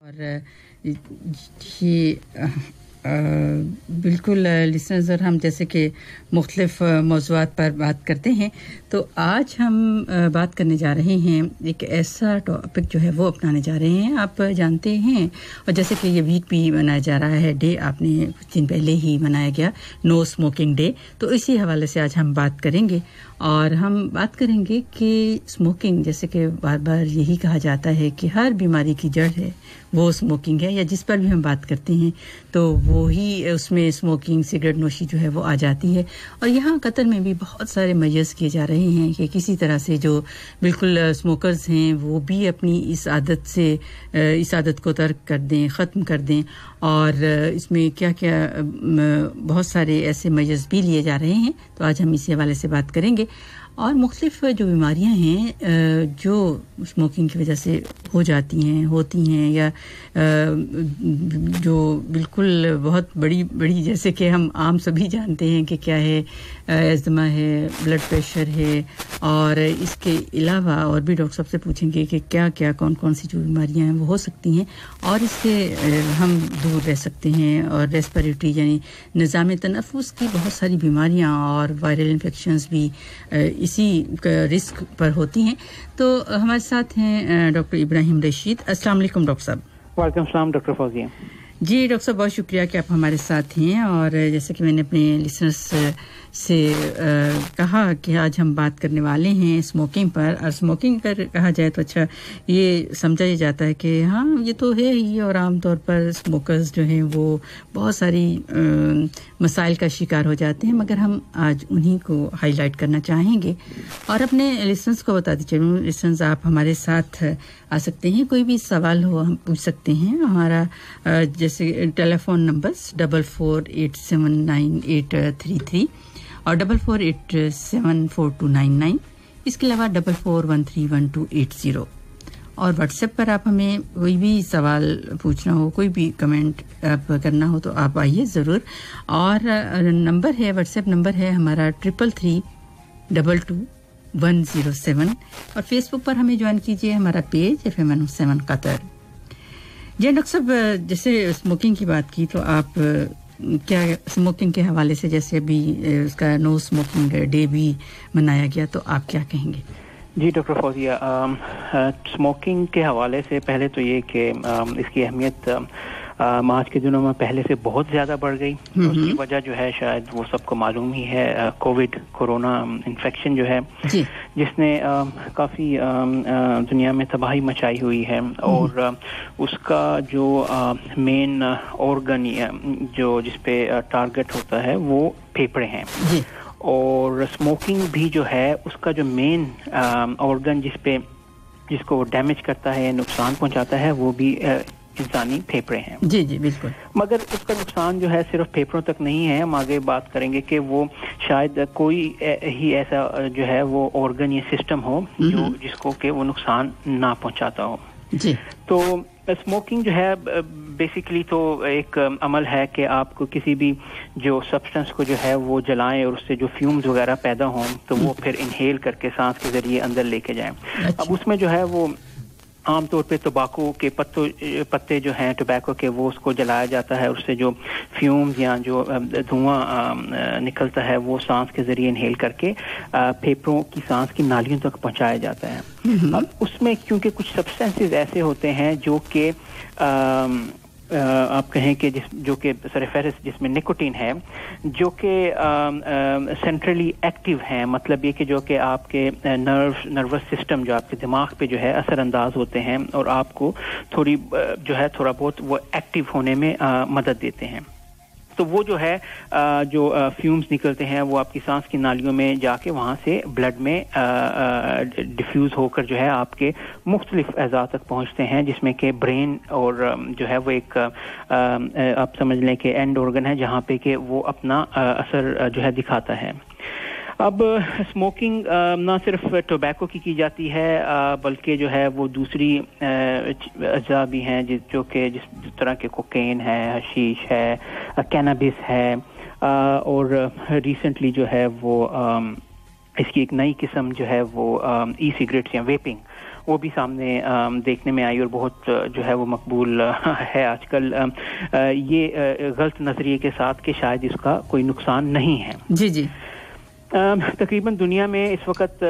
और ये बिल्कुल लिसनर्स और हम जैसे कि मुख्तलिफ मौज़ूआत पर बात करते हैं, तो आज हम बात करने जा रहे हैं एक ऐसा टॉपिक जो है वो अपनाने जा रहे हैं। आप जानते हैं, और जैसे कि ये वीक भी मनाया जा रहा है, डे आपने कुछ दिन पहले ही मनाया गया, नो स्मोकिंग डे, तो इसी हवाले से आज हम बात करेंगे। और हम बात करेंगे कि स्मोकिंग, जैसे कि बार बार यही कहा जाता है कि हर बीमारी की जड़ है वो स्मोकिंग है, या जिस पर भी हम बात करते हैं तो वो ही उसमें स्मोकिंग, सिगरेट नोशी जो है वो आ जाती है। और यहाँ कतर में भी बहुत सारे मेजर्स किए जा रहे हैं कि किसी तरह से जो बिल्कुल स्मोकर्स हैं वो भी अपनी इस आदत को तर्क कर दें, ख़त्म कर दें। और इसमें क्या क्या बहुत सारे ऐसे मेजर्स भी लिए जा रहे हैं, तो आज हम इसी हवाले से बात करेंगे। और मुख्तलिफ जो बीमारियां हैं जो स्मोकिंग की वजह से होती हैं या जो बिल्कुल बहुत बड़ी जैसे कि हम आम सभी जानते हैं कि क्या है, अस्थमा है, ब्लड प्रेशर है, और इसके अलावा और भी डॉक्टर साहब से पूछेंगे कि क्या कौन सी जो बीमारियां हैं वो हो सकती हैं और इससे हम दूर रह सकते हैं। और रेस्पिरेटरी यानी निज़ाम तनफ़ुस की बहुत सारी बीमारियां और वायरल इन्फेक्शंस भी इसी रिस्क पर होती हैं। तो हमारे साथ हैं डॉक्टर इब्राहिम रशीद। अस्सलाम वालेकुम डॉक्टर साहब। वालेकुम सलाम डॉक्टर फौजिया। जी डॉक्टर साहब, बहुत शुक्रिया कि आप हमारे साथ हैं। और जैसे कि मैंने अपने लिसनर्स से कहा कि आज हम बात करने वाले हैं स्मोकिंग पर। और स्मोकिंग पर कहा जाए तो अच्छा ये समझा जाता है कि हाँ ये तो है ही, और आम तौर पर स्मोकर्स जो हैं वो बहुत सारी मसाइल का शिकार हो जाते हैं, मगर हम आज उन्हीं को हाईलाइट करना चाहेंगे और अपने लिसनर्स को बता दीजिए। लिसनर्स आप हमारे साथ आ सकते हैं, कोई भी सवाल हो हम पूछ सकते हैं। हमारा जैसे टेलीफोन नंबर्स 44879833 और 44874299, इसके अलावा 44131280। और व्हाट्सएप पर आप हमें कोई भी सवाल पूछना हो, कोई भी कमेंट आप करना हो तो आप आइए ज़रूर। और नंबर है, व्हाट्सएप नंबर है हमारा 33322107। और फेसबुक पर हमें ज्वाइन कीजिए, हमारा पेज FM 107 कतर। जी डॉक्टर साहब, जैसे स्मोकिंग की बात की तो आप क्या स्मोकिंग के हवाले से, जैसे अभी उसका नो स्मोकिंग डे भी मनाया गया, तो आप क्या कहेंगे? जी डॉक्टर फौजिया, स्मोकिंग के हवाले से पहले तो ये कि इसकी अहमियत आज के दिनों में पहले से बहुत ज़्यादा बढ़ गई। उसकी वजह जो है शायद वो सबको मालूम ही है, कोरोना इन्फेक्शन जो है जिसने काफ़ी दुनिया में तबाही मचाई हुई है। और उसका जो मेन ऑर्गन जो जिस पे टारगेट होता है वो फेफड़े हैं। और स्मोकिंग भी जो है उसका जो मेन ऑर्गन जिसको डैमेज करता है, नुकसान पहुंचाता है, वो भी इंसानी फेफड़े हैं। जी बिल्कुल। मगर उसका नुकसान जो है सिर्फ फेफड़ों तक नहीं है। हम आगे बात करेंगे कि वो शायद कोई ही ऐसा जो है वो ऑर्गन या सिस्टम हो जिसको कि वो नुकसान ना पहुंचाता हो। जी। तो स्मोकिंग जो है बेसिकली तो एक अमल है कि आपको किसी भी जो सब्सटेंस को जो है वो जलाएं और उससे जो फ्यूम्स वगैरह पैदा हों तो वो फिर इनहेल करके सांस के जरिए अंदर लेके जाएं। अब उसमें जो है वो आम तौर पे तंबाकू के पत्ते जो हैं टोबैको के, वो उसको जलाया जाता है। उससे जो फ्यूम्स या जो धुआं निकलता है वो सांस के जरिए इनहेल करके फेफड़ों की सांस की नालियों तक पहुंचाया जाता है। अब उसमें क्योंकि कुछ सब्सटेंसेस ऐसे होते हैं जो कि आप कहें कि जो कि सरफेरस जिसमें निकोटीन है, जो कि सेंट्रली एक्टिव है, मतलब ये कि जो कि आपके नर्वस सिस्टम जो आपके दिमाग पे जो है असरअंदाज होते हैं और आपको थोड़ा बहुत वो एक्टिव होने में मदद देते हैं। तो वो जो है जो फ्यूम्स निकलते हैं वो आपकी सांस की नालियों में जाके वहाँ से ब्लड में डिफ्यूज होकर जो है आपके मुख्तलिफ अज़ा तक पहुँचते हैं, जिसमें कि ब्रेन और जो है वो एक आप समझ लें कि एंड ऑर्गन है जहाँ पे कि वो अपना असर जो है दिखाता है। अब स्मोकिंग ना सिर्फ टोबैको की जाती है बल्कि जो है वो दूसरी अज़ा भी हैं जो कि जिस तरह के कोकेन है, हशीश है, कैनाबिस है, और रिसेंटली जो है वो इसकी एक नई किस्म जो है वो ई सिगरेट्स या वेपिंग वो भी सामने देखने में आई और बहुत जो है वो मकबूल है आजकल ये गलत नजरिए के साथ कि शायद इसका कोई नुकसान नहीं है। जी जी। तकरीबन दुनिया में इस वक्त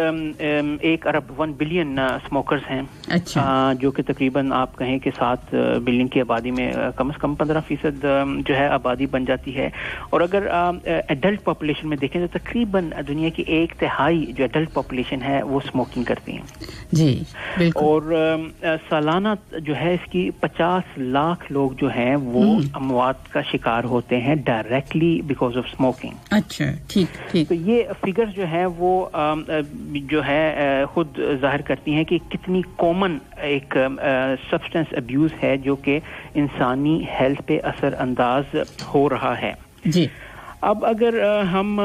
1 अरब 1 बिलियन स्मोकर्स हैं। अच्छा। जो कि तकरीबन आप कहें कि 7 बिलियन की आबादी में कम से कम 15% जो है आबादी बन जाती है। और अगर एडल्ट पॉपुलेशन में देखें तो तकरीबन दुनिया की 1/3 जो एडल्ट पॉपुलेशन है वो स्मोकिंग करती है। जी बिल्कुल। और सालाना जो है इसकी 50 लाख लोग जो हैं वो अमवात का शिकार होते हैं डायरेक्टली बिकॉज ऑफ स्मोकिंग। अच्छा, ठीक ठीक। तो ये फिगर्स जो है वो जो है खुद जाहिर करती हैं कि कितनी कॉमन एक सब्सटेंस अब्यूज है जो कि इंसानी हेल्थ पे असर अंदाज हो रहा है। जी। अब अगर हम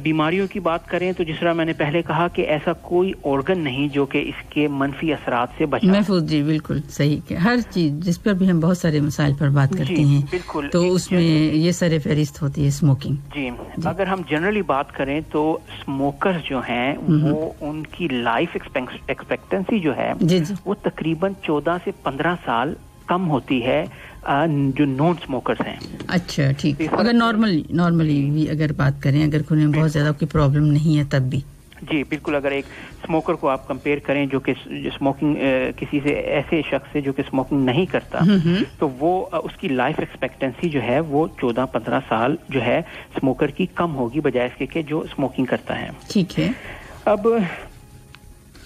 बीमारियों की बात करें तो जिस तरह मैंने पहले कहा कि ऐसा कोई ऑर्गन नहीं जो कि इसके मनफी असरात से बचा। महफूज जी बिल्कुल सही कि हर चीज जिस पर भी हम बहुत सारे मसाइल पर बात करते हैं बिल्कुल तो उसमें ये सर फहरिस्त होती है स्मोकिंग। जी अगर हम जनरली बात करें तो स्मोकर्स जो हैं वो उनकी लाइफ एक्सपेक्टेंसी जो है वो तकरीबन 14 से 15 साल कम होती है जो नॉन स्मोकर्स हैं। अच्छा ठीक। अगर नॉर्मली भी अगर बात करें, अगर कोई बहुत ज्यादा कोई प्रॉब्लम नहीं है तब भी। जी बिल्कुल। अगर एक स्मोकर को आप कंपेयर करें जो कि स्मोकिंग किसी से ऐसे शख्स से जो कि स्मोकिंग नहीं करता तो वो उसकी लाइफ एक्सपेक्टेंसी जो है वो 14-15 साल जो है स्मोकर की कम होगी बजाय इसके कि जो स्मोकिंग करता है। ठीक है। अब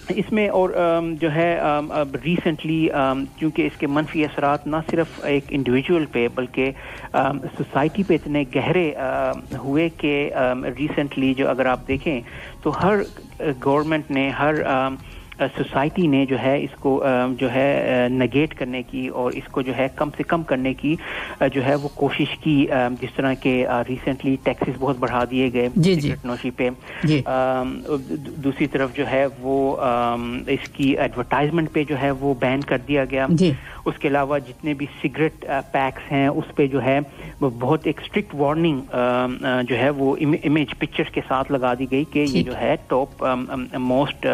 इसमें और जो है अब रिसेंटली क्योंकि इसके मनफी असरात ना सिर्फ एक इंडिविजुअल पे बल्कि सोसाइटी पे इतने गहरे हुए कि रिसेंटली जो अगर आप देखें तो हर गवर्नमेंट ने हर सोसाइटी ने जो है इसको जो है नेगेट करने की और इसको जो है कम से कम करने की जो है वो कोशिश की। जिस तरह के रिसेंटली टैक्सेस बहुत बढ़ा दिए गए सिगरेट नोशी पे। दूसरी तरफ जो है वो इसकी एडवर्टाइजमेंट पे जो है वो बैन कर दिया गया। उसके अलावा जितने भी सिगरेट पैक्स हैं उस पे जो है वो बहुत एक स्ट्रिक्ट वार्निंग जो है वो इमेज पिक्चर्स के साथ लगा दी गई कि ये जो है टॉप मोस्ट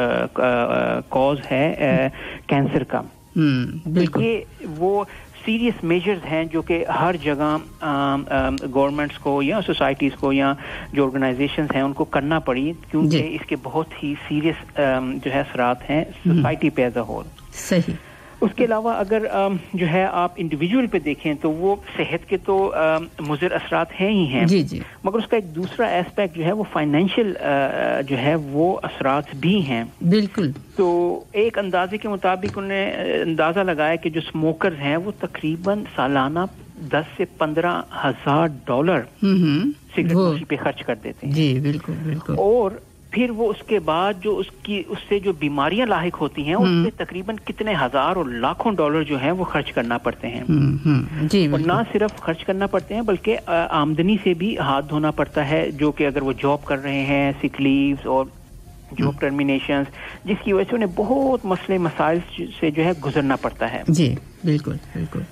कॉज है कैंसर का। बिल्कुल। ये वो सीरियस मेजर्स हैं जो कि हर जगह गवर्नमेंट्स को या सोसाइटीज को या जो ऑर्गेनाइजेशंस हैं उनको करना पड़ी क्योंकि इसके बहुत ही सीरियस जो है असरात हैं सोसाइटी पे एज अ होल। सही। उसके अलावा अगर जो है आप इंडिविजुअल पे देखें तो वो सेहत के तो मुज़र असरात हैं ही हैं। जी जी। मगर उसका एक दूसरा एस्पेक्ट जो है वो फाइनेंशियल जो है वो असरात भी हैं। बिल्कुल। तो एक अंदाजे के मुताबिक उन्हें अंदाजा लगाया कि जो स्मोकर्स हैं वो तकरीबन सालाना 10 से 15 हजार डॉलर सिगरेट नोशी पे खर्च कर देते हैं। जी बिल्कुल बिल्कुल। और फिर वो उसके बाद जो उससे जो बीमारियां लाहिक होती हैं उससे तकरीबन कितने हजार और लाखों डॉलर जो हैं वो खर्च करना पड़ते हैं। जी। और ना सिर्फ खर्च करना पड़ते हैं बल्कि आमदनी से भी हाथ धोना पड़ता है जो कि अगर वो जॉब कर रहे हैं सिक लीव्स और जॉब टर्मिनेशंस जिसकी वजह से उन्हें बहुत मसले मसाइल से जो है गुजरना पड़ता है। जी बिल्कुल बिल्कुल।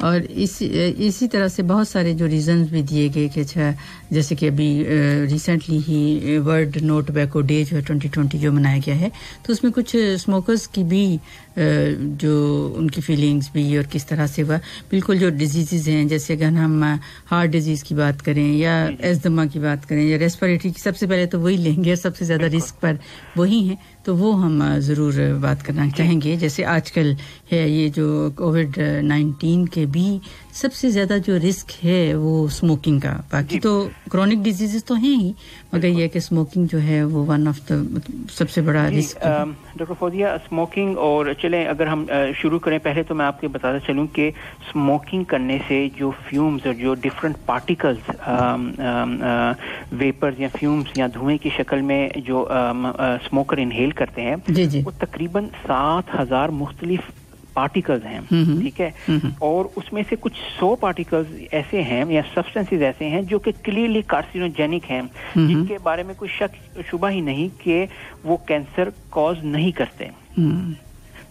और इसी तरह से बहुत सारे जो रीजंस भी दिए गए कि अच्छा जैसे कि अभी रिसेंटली ही वर्ल्ड नो टोबैको डे जो है 2020 जो मनाया गया है तो उसमें कुछ स्मोकर्स की भी जो उनकी फीलिंग्स भी और किस तरह से वह बिल्कुल जो डिजीज़ हैं जैसे अगर हम हार्ट डिजीज़ की बात करें या एस्थमा की बात करें या रेस्पिरेटरी की सबसे पहले तो वही लेंगे और सबसे ज़्यादा रिस्क पर वही हैं तो वो हम ज़रूर बात करना चाहेंगे। जैसे आजकल है ये जो कोविड-19 के भी सबसे ज़्यादा जो रिस्क है वो स्मोकिंग का। बाकी तो क्रॉनिक डिजीजेस तो हैं ही मगर ये कि स्मोकिंग जो है वो वन ऑफ द सबसे बड़ा रिस्क है। डॉक्टर फौजिया स्मोकिंग और चलें अगर हम शुरू करें पहले तो मैं आपको बताता चलूं कि स्मोकिंग करने से जो फ्यूम्स और जो डिफरेंट पार्टिकल्स वेपर्स या फ्यूम्स या धुएं की शक्ल में जो स्मोकर इनहेल करते हैं वो तकरीबन 7,000 मुख्तलिफ पार्टिकल्स हैं। ठीक है। और उसमें से कुछ 100 पार्टिकल्स ऐसे हैं या सब्सटेंसेस ऐसे हैं जो कि क्लियरली कार्सिनोजेनिक हैं जिनके बारे में कोई शक शुबा ही नहीं कि वो कैंसर कॉज नहीं करते।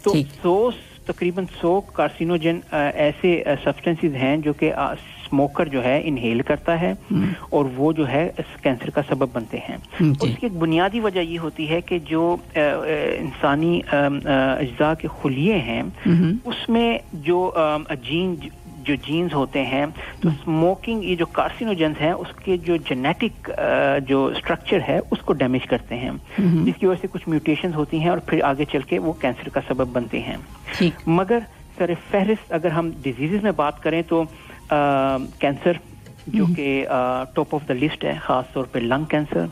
तो तकरीबन 100 कार्सिनोजन ऐसे सब्सटेंसेस हैं जो कि स्मोकर जो है इनहेल करता है और वो जो है इस कैंसर का सबब बनते हैं। उसकी एक बुनियादी वजह ये होती है कि जो इंसानी अज्जा के खुलिये हैं उसमें जो जीन्स होते हैं, तो स्मोकिंग ये जो कार्सिनोजेंस हैं उसके जो जेनेटिक जो स्ट्रक्चर है उसको डैमेज करते हैं, जिसकी वजह से कुछ म्यूटेशंस होती हैं और फिर आगे चल के वो कैंसर का सबब बनते हैं। मगर सर फहरिस्त अगर हम डिजीजेस में बात करें तो कैंसर जो कि टॉप ऑफ द लिस्ट है, खास तौर पे लंग कैंसर।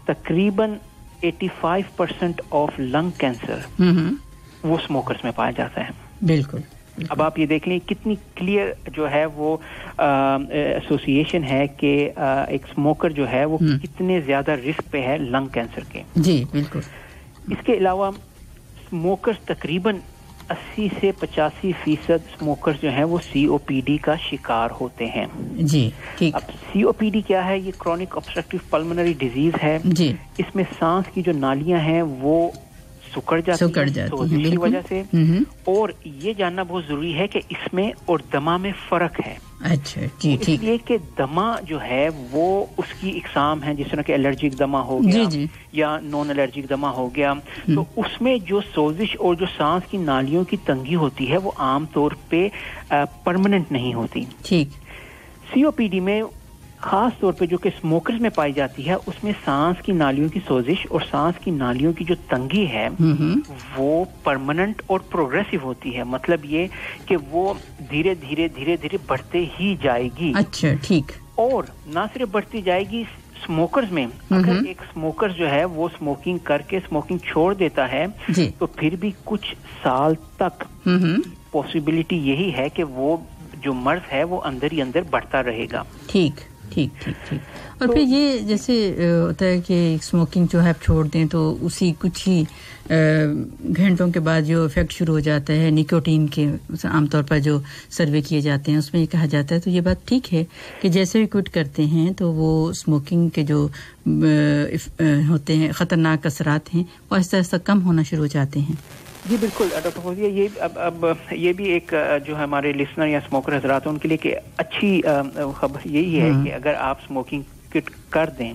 तकरीबन 85% ऑफ लंग कैंसर वो स्मोकर्स में पाया जाता है। बिल्कुल। अब आप ये देख लें कितनी क्लियर जो है वो एसोसिएशन है कि एक स्मोकर जो है वो कितने ज्यादा रिस्क पे है लंग कैंसर के। जी बिल्कुल। इसके अलावा स्मोकर्स तकरीबन 80 से 85% स्मोकर्स जो हैं वो COPD का शिकार होते हैं। जी ठीक। अब COPD क्या है? ये क्रॉनिक ऑब्स्ट्रक्टिव पल्मोनरी डिजीज है जी। इसमें सांस की जो नालियां हैं वो सुकड़ जाती है इसी वजह से। और ये जानना बहुत जरूरी है कि इसमें और दमा में फर्क है। अच्छा जी ठीक। इसलिए कि दमा जो है वो उसकी इकसाम है, जिस तरह के एलर्जिक दमा हो गया जी। या नॉन एलर्जिक दमा हो गया, तो उसमें जो सोजिश और जो सांस की नालियों की तंगी होती है वो आम तौर पे परमानेंट नहीं होती। ठीक। COPD में खास तौर पे जो कि स्मोकर्स में पाई जाती है उसमें सांस की नालियों की सोजिश और सांस की नालियों की जो तंगी है वो परमानेंट और प्रोग्रेसिव होती है। मतलब ये कि वो धीरे धीरे बढ़ते ही जाएगी। अच्छा ठीक। और ना सिर्फ बढ़ती जाएगी, स्मोकर्स में अगर एक स्मोकर जो है वो स्मोकिंग करके स्मोकिंग छोड़ देता है तो फिर भी कुछ साल तक पॉसिबिलिटी यही है कि वो जो मर्ज है वो अंदर ही अंदर बढ़ता रहेगा। ठीक ठीक ठीक ठीक। और फिर ये जैसे होता है कि स्मोकिंग जो है आप छोड़ दें तो उसी कुछ ही घंटों के बाद जो इफेक्ट शुरू हो जाता है निकोटीन के, आमतौर पर जो सर्वे किए जाते हैं उसमें ये कहा जाता है, तो ये बात ठीक है कि जैसे ही क्विट करते हैं तो वो स्मोकिंग के जो होते हैं ख़तरनाक असरात हैं वो आहिस्ता आहिस्ता कम होना शुरू हो जाते हैं। जी बिल्कुल डॉक्टर फौजिया, ये अब ये भी एक जो हमारे लिसनर या स्मोकर हजरात हैं उनके लिए कि अच्छी खबर यही है कि अगर आप स्मोकिंग क्विट कर दें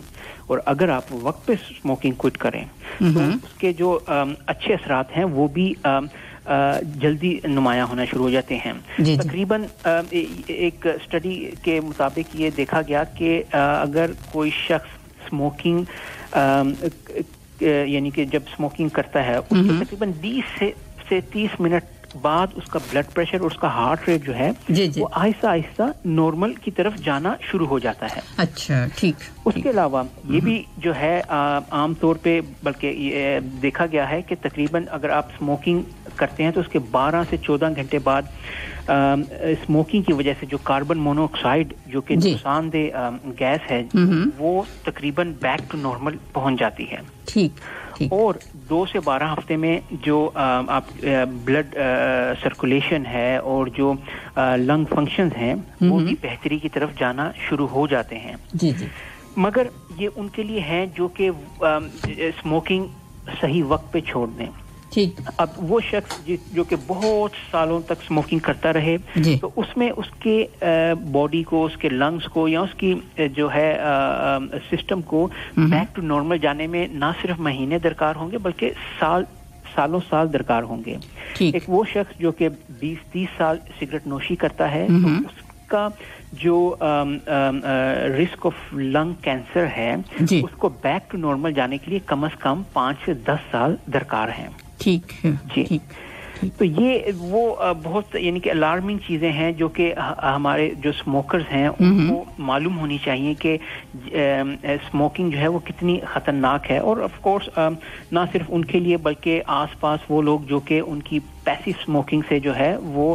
और अगर आप वक्त पे स्मोकिंग क्विट करें तो उसके जो अच्छे असरात हैं वो भी जल्दी नुमायां होना शुरू हो जाते हैं। तकरीबन एक स्टडी के मुताबिक ये देखा गया कि अगर कोई शख्स स्मोकिंग यानी कि जब स्मोकिंग करता है उसके तकरीबन 20 से 30 मिनट बाद उसका ब्लड प्रेशर और उसका हार्ट रेट जो है वो आहिस्ता आहिस्ता नॉर्मल की तरफ जाना शुरू हो जाता है। अच्छा ठीक। उसके अलावा ये भी जो है आम तौर पे बल्कि देखा गया है कि तकरीबन अगर आप स्मोकिंग करते हैं तो उसके 12 से 14 घंटे बाद स्मोकिंग की वजह से जो कार्बन मोनोऑक्साइड जो कि नुकसानदेह गैस है वो तकरीबन बैक टू नॉर्मल पहुंच जाती है। ठीक। और 2 से 12 हफ्ते में जो आप ब्लड सर्कुलेशन है और जो लंग फंक्शंस हैं वो भी बेहतरी की तरफ जाना शुरू हो जाते हैं। जी। मगर ये उनके लिए है जो कि स्मोकिंग सही वक्त पे छोड़ दें। ठीक। अब वो शख्स जो कि बहुत सालों तक स्मोकिंग करता रहे तो उसमें उसके बॉडी को, उसके लंग्स को या उसकी जो है सिस्टम को बैक टू नॉर्मल जाने में ना सिर्फ महीने दरकार होंगे बल्कि सालों साल दरकार होंगे। एक वो शख्स जो कि 20-30 साल सिगरेट नोशी करता है तो उसका जो रिस्क ऑफ लंग कैंसर है उसको बैक टू नॉर्मल जाने के लिए कम से कम 5 से 10 साल दरकार हैं। ठीक है जी। ठीक। तो ये वो बहुत यानी कि अलार्मिंग चीजें हैं जो कि हमारे जो स्मोकर्स हैं उनको मालूम होनी चाहिए कि स्मोकिंग जो है वो कितनी खतरनाक है। और ऑफ कोर्स ना सिर्फ उनके लिए बल्कि आसपास वो लोग जो कि उनकी पैसिव स्मोकिंग से जो है वो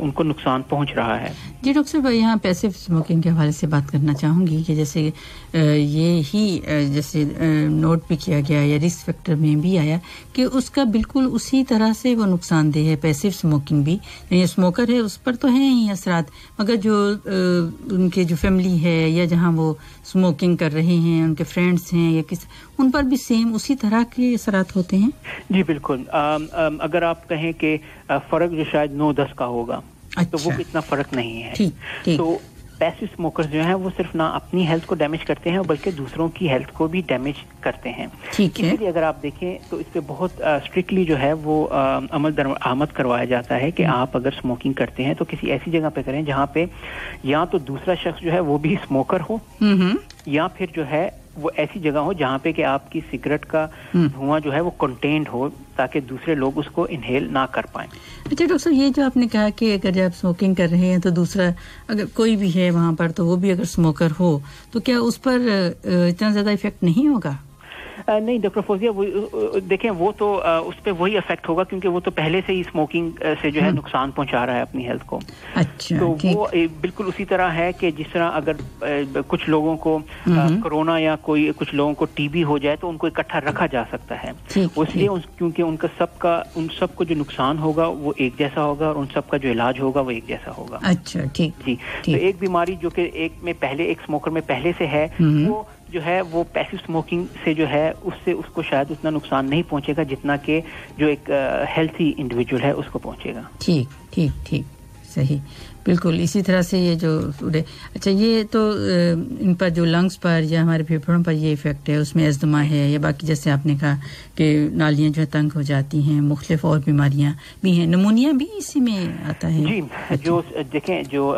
उनको नुकसान पहुंच रहा है। जी डॉक्टर साहब, यहाँ पैसिव स्मोकिंग के हवाले से बात करना चाहूँगी कि जैसे ये ही जैसे नोट भी किया गया या रिस्क फैक्टर में भी आया कि उसका बिल्कुल उसी तरह से वो नुकसानदेह है पैसिव स्मोकिंग भी। ये स्मोकर है उस पर तो हैं ही असरात, मगर जो उनके जो फैमिली है या जहाँ वो स्मोकिंग कर रहे हैं उनके फ्रेंड्स हैं या किस, उन पर भी सेम उसी तरह के असरात होते हैं। जी बिल्कुल। अगर आप कहें कि फर्क जो शायद 9-10 का होगा। तो वो इतना फर्क नहीं है। तो पैसिव स्मोकर्स जो हैं वो सिर्फ ना अपनी हेल्थ को डैमेज करते हैं बल्कि दूसरों की हेल्थ को भी डैमेज करते हैं। इसलिए अगर आप देखें तो इस पे बहुत स्ट्रिक्टली जो है वो अमल दरामद करवाया जाता है कि आप अगर स्मोकिंग करते हैं तो किसी ऐसी जगह पे करें जहाँ पे या तो दूसरा शख्स जो है वो भी स्मोकर हो या फिर जो है वो ऐसी जगह हो जहाँ पे कि आपकी सिगरेट का धुआं जो है वो कंटेन्ड हो ताकि दूसरे लोग उसको इनहेल ना कर पाएं। अच्छा डॉक्टर साहब, ये जो आपने कहा कि अगर जब स्मोकिंग कर रहे हैं तो दूसरा अगर कोई भी है वहाँ पर तो वो भी अगर स्मोकर हो तो क्या उस पर इतना ज़्यादा इफेक्ट नहीं होगा? नहीं डॉक्टर फौजिया, वो देखें वो तो उस पर वही इफेक्ट होगा क्योंकि वो तो पहले से ही स्मोकिंग से जो है नुकसान पहुंचा रहा है अपनी हेल्थ को। अच्छा, तो वो बिल्कुल उसी तरह है कि जिस तरह अगर कुछ लोगों को कोरोना या कोई कुछ लोगों को टीबी हो जाए तो उनको इकट्ठा रखा जा सकता है, इसलिए क्योंकि उन सबको जो नुकसान होगा वो एक जैसा होगा और उन सबका जो इलाज होगा वो एक जैसा होगा। अच्छा, ठीक जी। तो एक बीमारी जो कि एक स्मोकर में पहले से है वो जो है वो पैसिव स्मोकिंग से जो है उससे उसको शायद उतना नुकसान नहीं पहुंचेगा जितना कि जो एक हेल्थी इंडिविजुअल है उसको पहुंचेगा। ठीक ठीक ठीक, सही, बिल्कुल इसी तरह से ये जो अच्छा ये तो इन पर जो लंग्स पर या हमारे फेफड़ों पर ये इफेक्ट है, उसमें अस्थमा है या बाकी जैसे आपने कहा कि नालियां जो है तंग हो जाती हैं, मुख्तलिफ और बीमारियां भी हैं, निमोनिया भी इसी में आता है। जी। अच्छा। जो देखें जो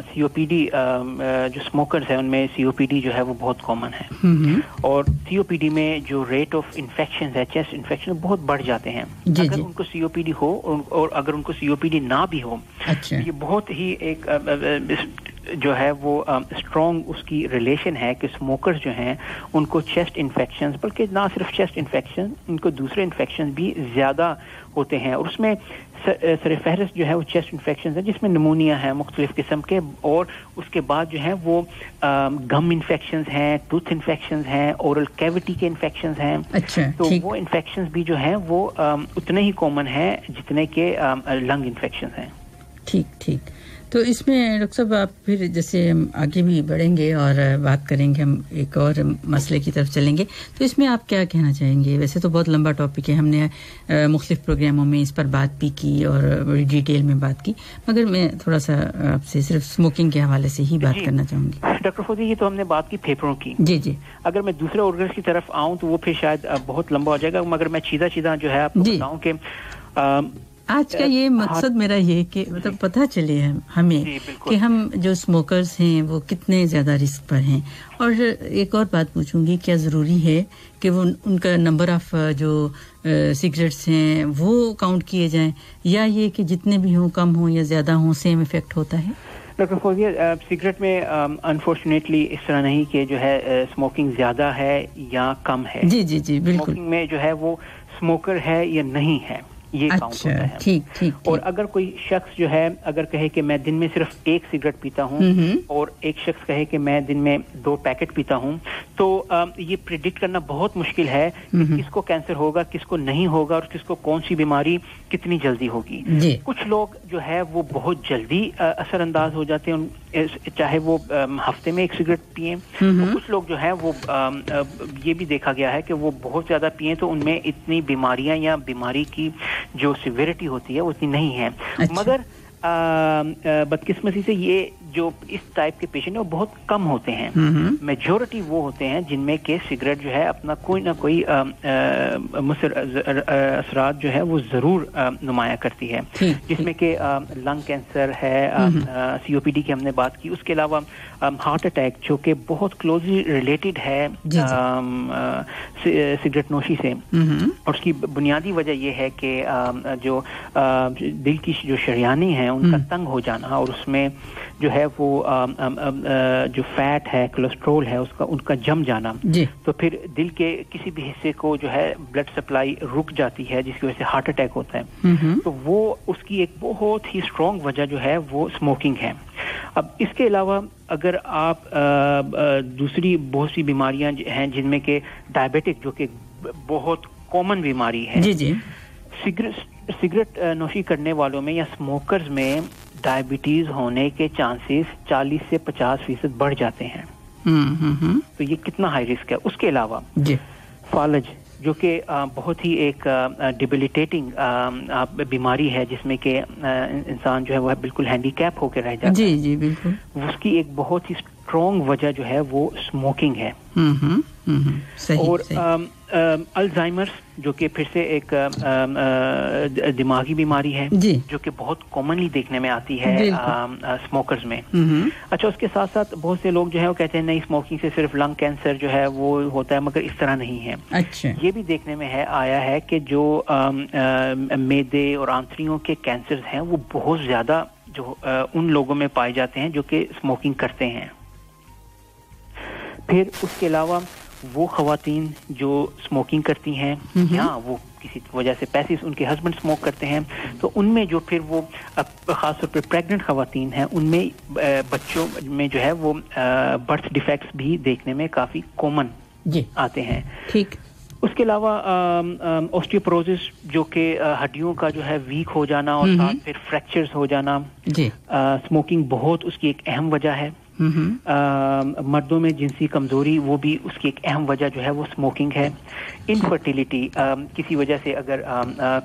सीओपीडी जो स्मोकर्स हैं उनमें सीओपीडी जो है वो बहुत कॉमन है और सीओपीडी में जो रेट ऑफ इन्फेक्शन है, चेस्ट इन्फेक्शन बहुत बढ़ जाते हैं अगर उनको सीओपीडी हो और अगर उनको सीओपीडी ना भी हो। अच्छा। ये बहुत ही एक जो है वो स्ट्रॉन्ग उसकी रिलेशन है कि स्मोकर्स जो हैं उनको चेस्ट इन्फेक्शंस, बल्कि ना सिर्फ चेस्ट इन्फेक्शन, उनको दूसरे इन्फेक्शन भी ज़्यादा होते हैं और उसमें सरफहरिस्त जो है वो चेस्ट इन्फेक्शन है जिसमें निमोनिया है मुख्तलिफ किस्म के और उसके बाद जो है वो गम इन्फेक्शन हैं, टूथ इन्फेक्शन हैं, ओरल कैविटी के इन्फेक्शन हैं। अच्छा, तो वो इन्फेक्शन भी जो हैं वो उतने ही कॉमन हैं जितने के लंग इन्फेक्शन हैं। ठीक ठीक। तो इसमें डॉक्टर साहब आप फिर जैसे हम आगे भी बढ़ेंगे और बात करेंगे, हम एक और मसले की तरफ चलेंगे, तो इसमें आप क्या कहना चाहेंगे? वैसे तो बहुत लंबा टॉपिक है, हमने मुख्तलिफ प्रोग्रामों में इस पर बात भी की और बड़ी डिटेल में बात की, मगर मैं थोड़ा सा आपसे सिर्फ स्मोकिंग के हवाले से ही बात करना चाहूँगी। डॉक्टर फौजी, ये तो हमने बात की फेफड़ों की। जी जी। अगर मैं दूसरे ऑर्गन्स की तरफ आऊँ तो वो फिर शायद बहुत लंबा हो जाएगा, मगर मैं सीधा जो है आपको बताऊँ कि आज का ये मकसद मेरा ये कि मतलब पता चले हमें कि हम जो स्मोकर्स हैं वो कितने ज़्यादा रिस्क पर हैं। और एक और बात पूछूंगी, क्या ज़रूरी है कि वो उनका नंबर ऑफ जो सिगरेट्स हैं वो काउंट किए जाएं या ये कि जितने भी हों, कम हों या ज़्यादा हों, सेम इफेक्ट होता है? डॉक्टर फौजिया, सिगरेट में अनफॉर्चुनेटली इस तरह नहीं कि जो है स्मोकिंग ज़्यादा है या कम है। जी जी जी, बिल्कुल। स्मोकिंग में जो है वो स्मोकर है या नहीं है ये काउंट होता है। ठीक ठीक। और अगर कोई शख्स जो है अगर कहे कि मैं दिन में सिर्फ एक सिगरेट पीता हूँ और एक शख्स कहे कि मैं दिन में 2 पैकेट पीता हूँ, तो ये प्रिडिक्ट करना बहुत मुश्किल है कि किसको कैंसर होगा, किसको नहीं होगा और किसको कौन सी बीमारी कितनी जल्दी होगी। कुछ लोग जो है वो बहुत जल्दी असरअंदाज हो जाते हैं, चाहे वो हफ्ते में 1 सिगरेट पिए। तो कुछ लोग जो है वो ये भी देखा गया है कि वो बहुत ज्यादा पिए तो उनमें इतनी बीमारियां या बीमारी की जो सिवियरिटी होती है वो इतनी नहीं है। अच्छा। मगर बदकिस्मती से ये जो इस टाइप के पेशेंट हैं वो बहुत कम होते हैं। मेजॉरिटी वो होते हैं जिनमें के सिगरेट जो है अपना कोई ना कोई मुसर असरात जो है वो जरूर नुमाया करती है, जिसमें के लंग कैंसर है, सीओपीडी की हमने बात की, उसके अलावा हार्ट अटैक जो कि बहुत क्लोजली रिलेटेड है सिगरेट नोशी से। और उसकी बुनियादी वजह यह है कि जो दिल की जो शरियानी है उनका तंग हो जाना और उसमें जो है वो जो फैट है, कोलेस्ट्रॉल है, उनका जम जाना, तो फिर दिल के किसी भी हिस्से को जो है ब्लड सप्लाई रुक जाती है जिसकी वजह से हार्ट अटैक होता है। तो वो उसकी एक बहुत ही स्ट्रॉन्ग वजह जो है वो स्मोकिंग है। अब इसके अलावा अगर आप दूसरी बहुत सी बीमारियां हैं जिनमें के डायबिटिक जो कि बहुत कॉमन बीमारी है, जी। सिगरेट नोशी करने वालों में या स्मोकर्स में डायबिटीज होने के चांसेस 40 से 50% बढ़ जाते हैं। तो ये कितना हाई रिस्क है। उसके अलावा फालज, جو کہ بہت ہی ایک ڈیبلیٹیٹنگ بیماری ہے جس میں کہ انسان جو ہے وہ بالکل ہینڈی کیپ ہو کے رہ جاتا ہے. جی جی بالکل. اس کی ایک بہت ہی اسٹرانگ وجہ جو ہے وہ اسموکنگ ہے. اور الزائمرز جو کہ پھر سے ایک دماغی بیماری ہے جو کہ بہت کامنلی دیکھنے میں آتی ہے اسموکرز میں. اچھا اس کے ساتھ ساتھ بہت سے لوگ جو ہے وہ کہتے ہیں نہیں اسموکنگ سے صرف لنگ کینسر جو ہے وہ ہوتا ہے, مگر اس طرح نہیں ہے. اچھا یہ بھی دیکھنے میں آیا ہے کہ جو معدے اور آنتڑیوں کے کینسرز ہیں وہ بہت زیادہ جو ان لوگوں میں پائے جاتے ہیں جو کہ اسموکنگ کرتے ہیں. پھر اس کے علاوہ وہ خواتین جو اسموکنگ کرتی ہیں یا وہ کسی وجہ سے پیسے ان کے ہسبینڈ اسموک کرتے ہیں, تو ان میں جو پھر وہ خاص طور پہ پریگننٹ خواتین ہیں ان میں بچوں میں جو ہے وہ برتھ ڈیفیکٹس بھی دیکھنے میں کافی کامن آتے ہیں. ٹھیک. اس کے علاوہ اوسٹیوپروزس جو کہ ہڈیوں کا جو ہے ویک ہو جانا اور ساتھ پھر فریکچرز ہو جانا, اسموکنگ بہت اس کی ایک اہم وجہ ہے. مردوں میں جنسی کمزوری وہ بھی اس کی ایک اہم وجہ جو ہے وہ اسموکنگ ہے. انفرٹیلیٹی کسی وجہ سے اگر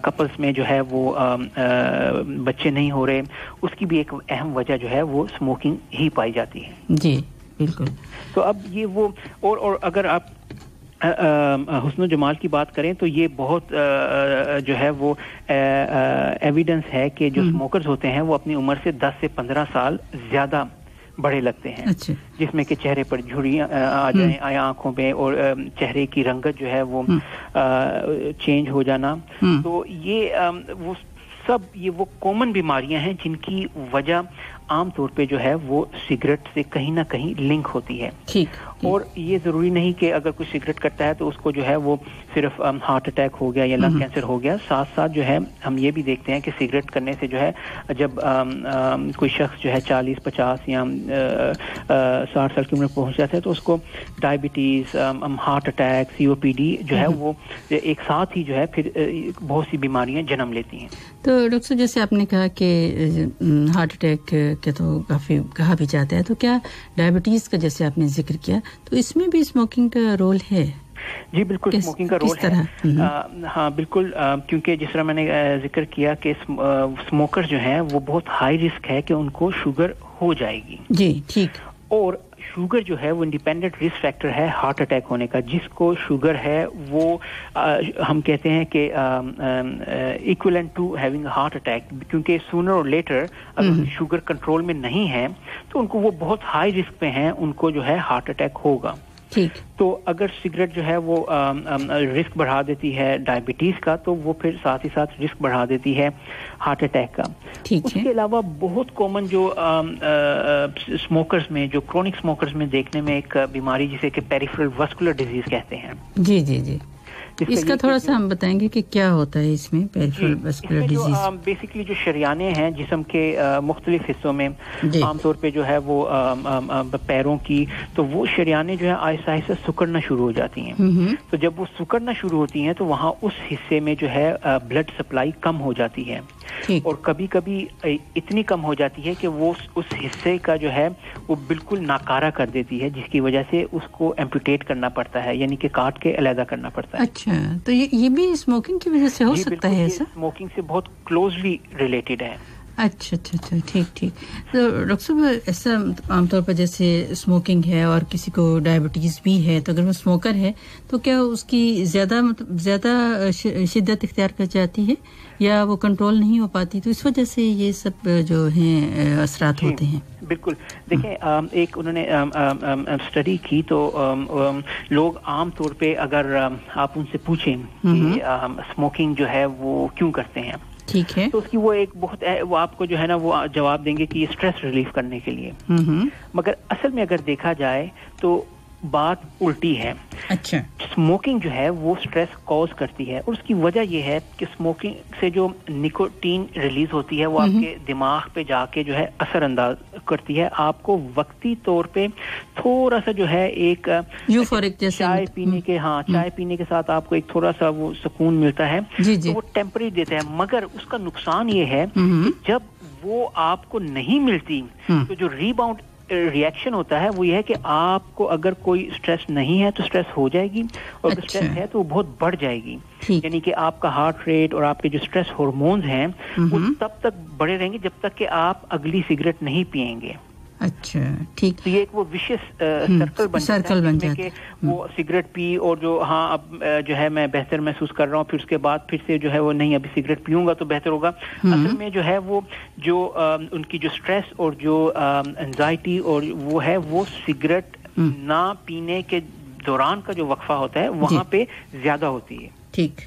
کپلز میں جو ہے وہ بچے نہیں ہو رہے, اس کی بھی ایک اہم وجہ جو ہے وہ اسموکنگ ہی پائی جاتی ہے. جی بالکل. تو اب یہ وہ اور اگر آپ حسن و جمال کی بات کریں تو یہ بہت جو ہے وہ ایویڈنس ہے کہ جو اسموکرز ہوتے ہیں وہ اپنی عمر سے 10 سے 15 سال زیادہ بڑے لگتے ہیں. جس میں کہ چہرے پر جھریاں آ جائیں آنکھوں پہ اور چہرے کی رنگت جو ہے وہ چینج ہو جانا. تو یہ وہ سب یہ وہ کامن بیماریاں ہیں جن کی وجہ عام طور پہ جو ہے وہ سگریٹ سے کہیں نہ کہیں لنک ہوتی ہے. اور یہ ضروری نہیں کہ اگر کوئی سگریٹ کرتا ہے تو اس کو جو ہے وہ صرف ہارٹ اٹیک ہو گیا یا لنگ کینسر ہو گیا. ساتھ ساتھ جو ہے ہم یہ بھی دیکھتے ہیں کہ سگریٹ کرنے سے جو ہے جب کوئی شخص جو ہے 40-50 یا 60 سال کی عمر پہنچ جاتا ہے تو اس کو ڈائبٹیز, ہارٹ اٹیک, COPD جو ہے وہ ایک ساتھ ہی جو ہے پھر بہت سی بیماریاں جنم لیتی ہیں. تو ڈاکٹر صاحب جیسے آپ نے کہا کہ ہارٹ اٹیک کے تو کافی کہا بھی جاتا ہے, تو کیا ڈائبٹیز کا جیسے آپ نے ذکر کیا تو اس میں بھی اسموکنگ کا رول ہے؟ جی بالکل اسموکنگ کا رول ہے. ہاں بالکل, کیونکہ جس طرح میں نے ذکر کیا کہ اسموکر جو ہیں وہ بہت ہائی رسک ہے کہ ان کو شوگر ہو جائے گی. جی ٹھیک. اور شوگر جو ہے وہ انڈیپینڈنٹ رسک فیکٹر ہے ہارٹ اٹیک ہونے کا. جس کو شوگر ہے وہ ہم کہتے ہیں کہ equivalent to having heart attack, کیونکہ سونر اور لیٹر اگر شوگر کنٹرول میں نہیں ہے تو ان کو وہ بہت ہائی رسک پہ ہیں, ان کو جو ہے ہارٹ اٹیک ہوگا. ٹھیک. تو اگر سگریٹ جو ہے وہ رسک بڑھا دیتی ہے ڈائبٹیز کا تو وہ پھر ساتھ ہی ساتھ رسک بڑھا دیتی ہے ہارٹ اٹیک کا. اس کے علاوہ بہت کامن جو اسموکرز میں جو کرونک اسموکرز میں دیکھنے میں ایک بیماری جسے کہ پیریفرل واسکولر ڈیزیز کہتے ہیں. جی جی جی. اس کا تھوڑا سا ہم بتائیں گے کہ کیا ہوتا ہے اس میں پیریفرل واسکولر ڈیزیز. بیسیکلی جو شریانے ہیں جسم کے مختلف حصوں میں, عام طور پہ جو ہے وہ پیروں کی, تو وہ شریانے جو ہے آہستہ آہستہ سکڑنا شروع ہو جاتی ہیں. تو جب وہ سکڑنا شروع ہوتی ہیں تو وہاں اس حصے میں جو ہے بلڈ سپلائی کم ہو جاتی ہے, اور کبھی کبھی اتنی کم ہو جاتی ہے کہ وہ اس حصے کا جو ہے وہ بالکل ناکارہ کر دیتی ہے, جس کی وجہ سے اس کو ایمپوٹیٹ کرنا پڑتا ہے, یعنی کہ کاٹ کے علیحدہ کرنا پڑتا ہے. اچھا, تو یہ بھی اسموکنگ کی وجہ سے ہو سکتا ہے ایسا؟ اسموکنگ سے بہت کلوزلی ریلیٹڈ ہے. اچھا اچھا اچھا ٹھیک ٹھیک. تو ڈاکٹر صاحب ایسا عام طور پر جیسے اسموکنگ ہے اور کسی کو ڈائبٹیز بھی ہے, تو اگر وہ اسموکر ہے تو کیا اس کی زیادہ شدت اختیار کر جاتی ہے یا وہ کنٹرول نہیں ہو پاتی, تو اس وجہ سے یہ سب جو ہیں اثرات ہوتے ہیں؟ بالکل. دیکھیں ایک انہوں نے اسٹڈی کی تو لوگ عام طور پہ اگر آپ ان سے پوچھیں کہ اسموکنگ جو ہے وہ کیوں کرتے ہیں, ٹھیک ہے, تو اس کی وہ ایک بہت وہ آپ کو جو ہے نا وہ جواب دیں گے کہ یہ اسٹریس ریلیف کرنے کے لیے. مگر اصل میں اگر دیکھا جائے تو بات الٹی ہے. اچھا, اسموکنگ جو ہے وہ اسٹریس کوز کرتی ہے, اور اس کی وجہ یہ ہے کہ اسموکنگ سے جو نکوٹین ریلیز ہوتی ہے وہ آپ کے دماغ پہ جا کے جو ہے اثر انداز کرتی ہے. آپ کو وقتی طور پہ تھوڑا سا جو ہے ایک چائے پینے کے چائے پینے کے ساتھ آپ کو ایک تھوڑا سا وہ سکون ملتا ہے, تو وہ ٹیمپرری دیتا ہے. مگر اس کا نقصان یہ ہے کہ جب وہ آپ کو نہیں ملتی تو جو ری باؤنڈ ریئیکشن ہوتا ہے وہ یہ ہے کہ آپ کو اگر کوئی سٹریس نہیں ہے تو سٹریس ہو جائے گی, اور اگر سٹریس ہے تو وہ بہت بڑھ جائے گی. یعنی کہ آپ کا ہارٹ ریٹ اور آپ کے جو سٹریس ہارمونز ہیں وہ تب تک بڑھے رہیں گے جب تک کہ آپ اگلی سگریٹ نہیں پیئیں گے. اچھا ٹھیک. تو یہ ایک وہ وشیس سرکل بن جاتا ہے کہ وہ سگریٹ پی اور جو ہاں اب جو ہے میں بہتر محسوس کر رہا ہوں, پھر اس کے بعد پھر سے جو ہے وہ نہیں ابھی سگریٹ پیوں گا تو بہتر ہوگا. اصل میں جو ہے وہ جو ان کی جو سٹریس اور جو انزائٹی اور وہ ہے وہ سگریٹ نہ پینے کے دوران کا جو وقفہ ہوتا ہے وہاں پہ زیادہ ہوتی ہے. ٹھیک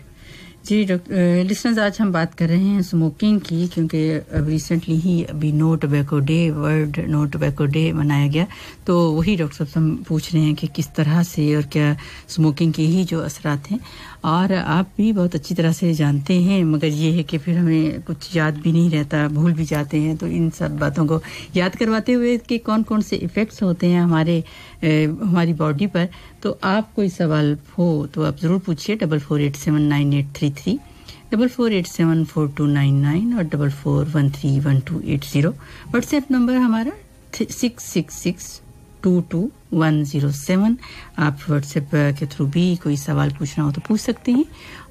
جی لسنرز, آج ہم بات کر رہے ہیں اسموکنگ کی, کیونکہ اب ریسنٹلی ہی ابھی نو ٹوبیکو ڈے, ورلڈ نو ٹوبیکو ڈے منایا گیا, تو وہی ڈاکٹر صاحب سے ہم پوچھ رہے ہیں کہ کس طرح سے اور کیا اسموکنگ کے ہی جو اثرات ہیں, اور آپ بھی بہت اچھی طرح سے جانتے ہیں, مگر یہ ہے کہ پھر ہمیں کچھ یاد بھی نہیں رہتا, بھول بھی جاتے ہیں, تو ان سب باتوں کو یاد کرواتے ہوئے کہ کون کون سے ایفیکٹس ہوتے ہیں ہماری باڈی پر. تو آپ کوئی سوال ہو تو آپ ضرور پوچھیے. 44879833 44874299 اور 44131280. واٹس ایپ نمبر ہمارا 66622107. آپ واٹس ایپ کے تھرو بھی کوئی سوال پوچھنا ہو تو پوچھ سکتے ہیں,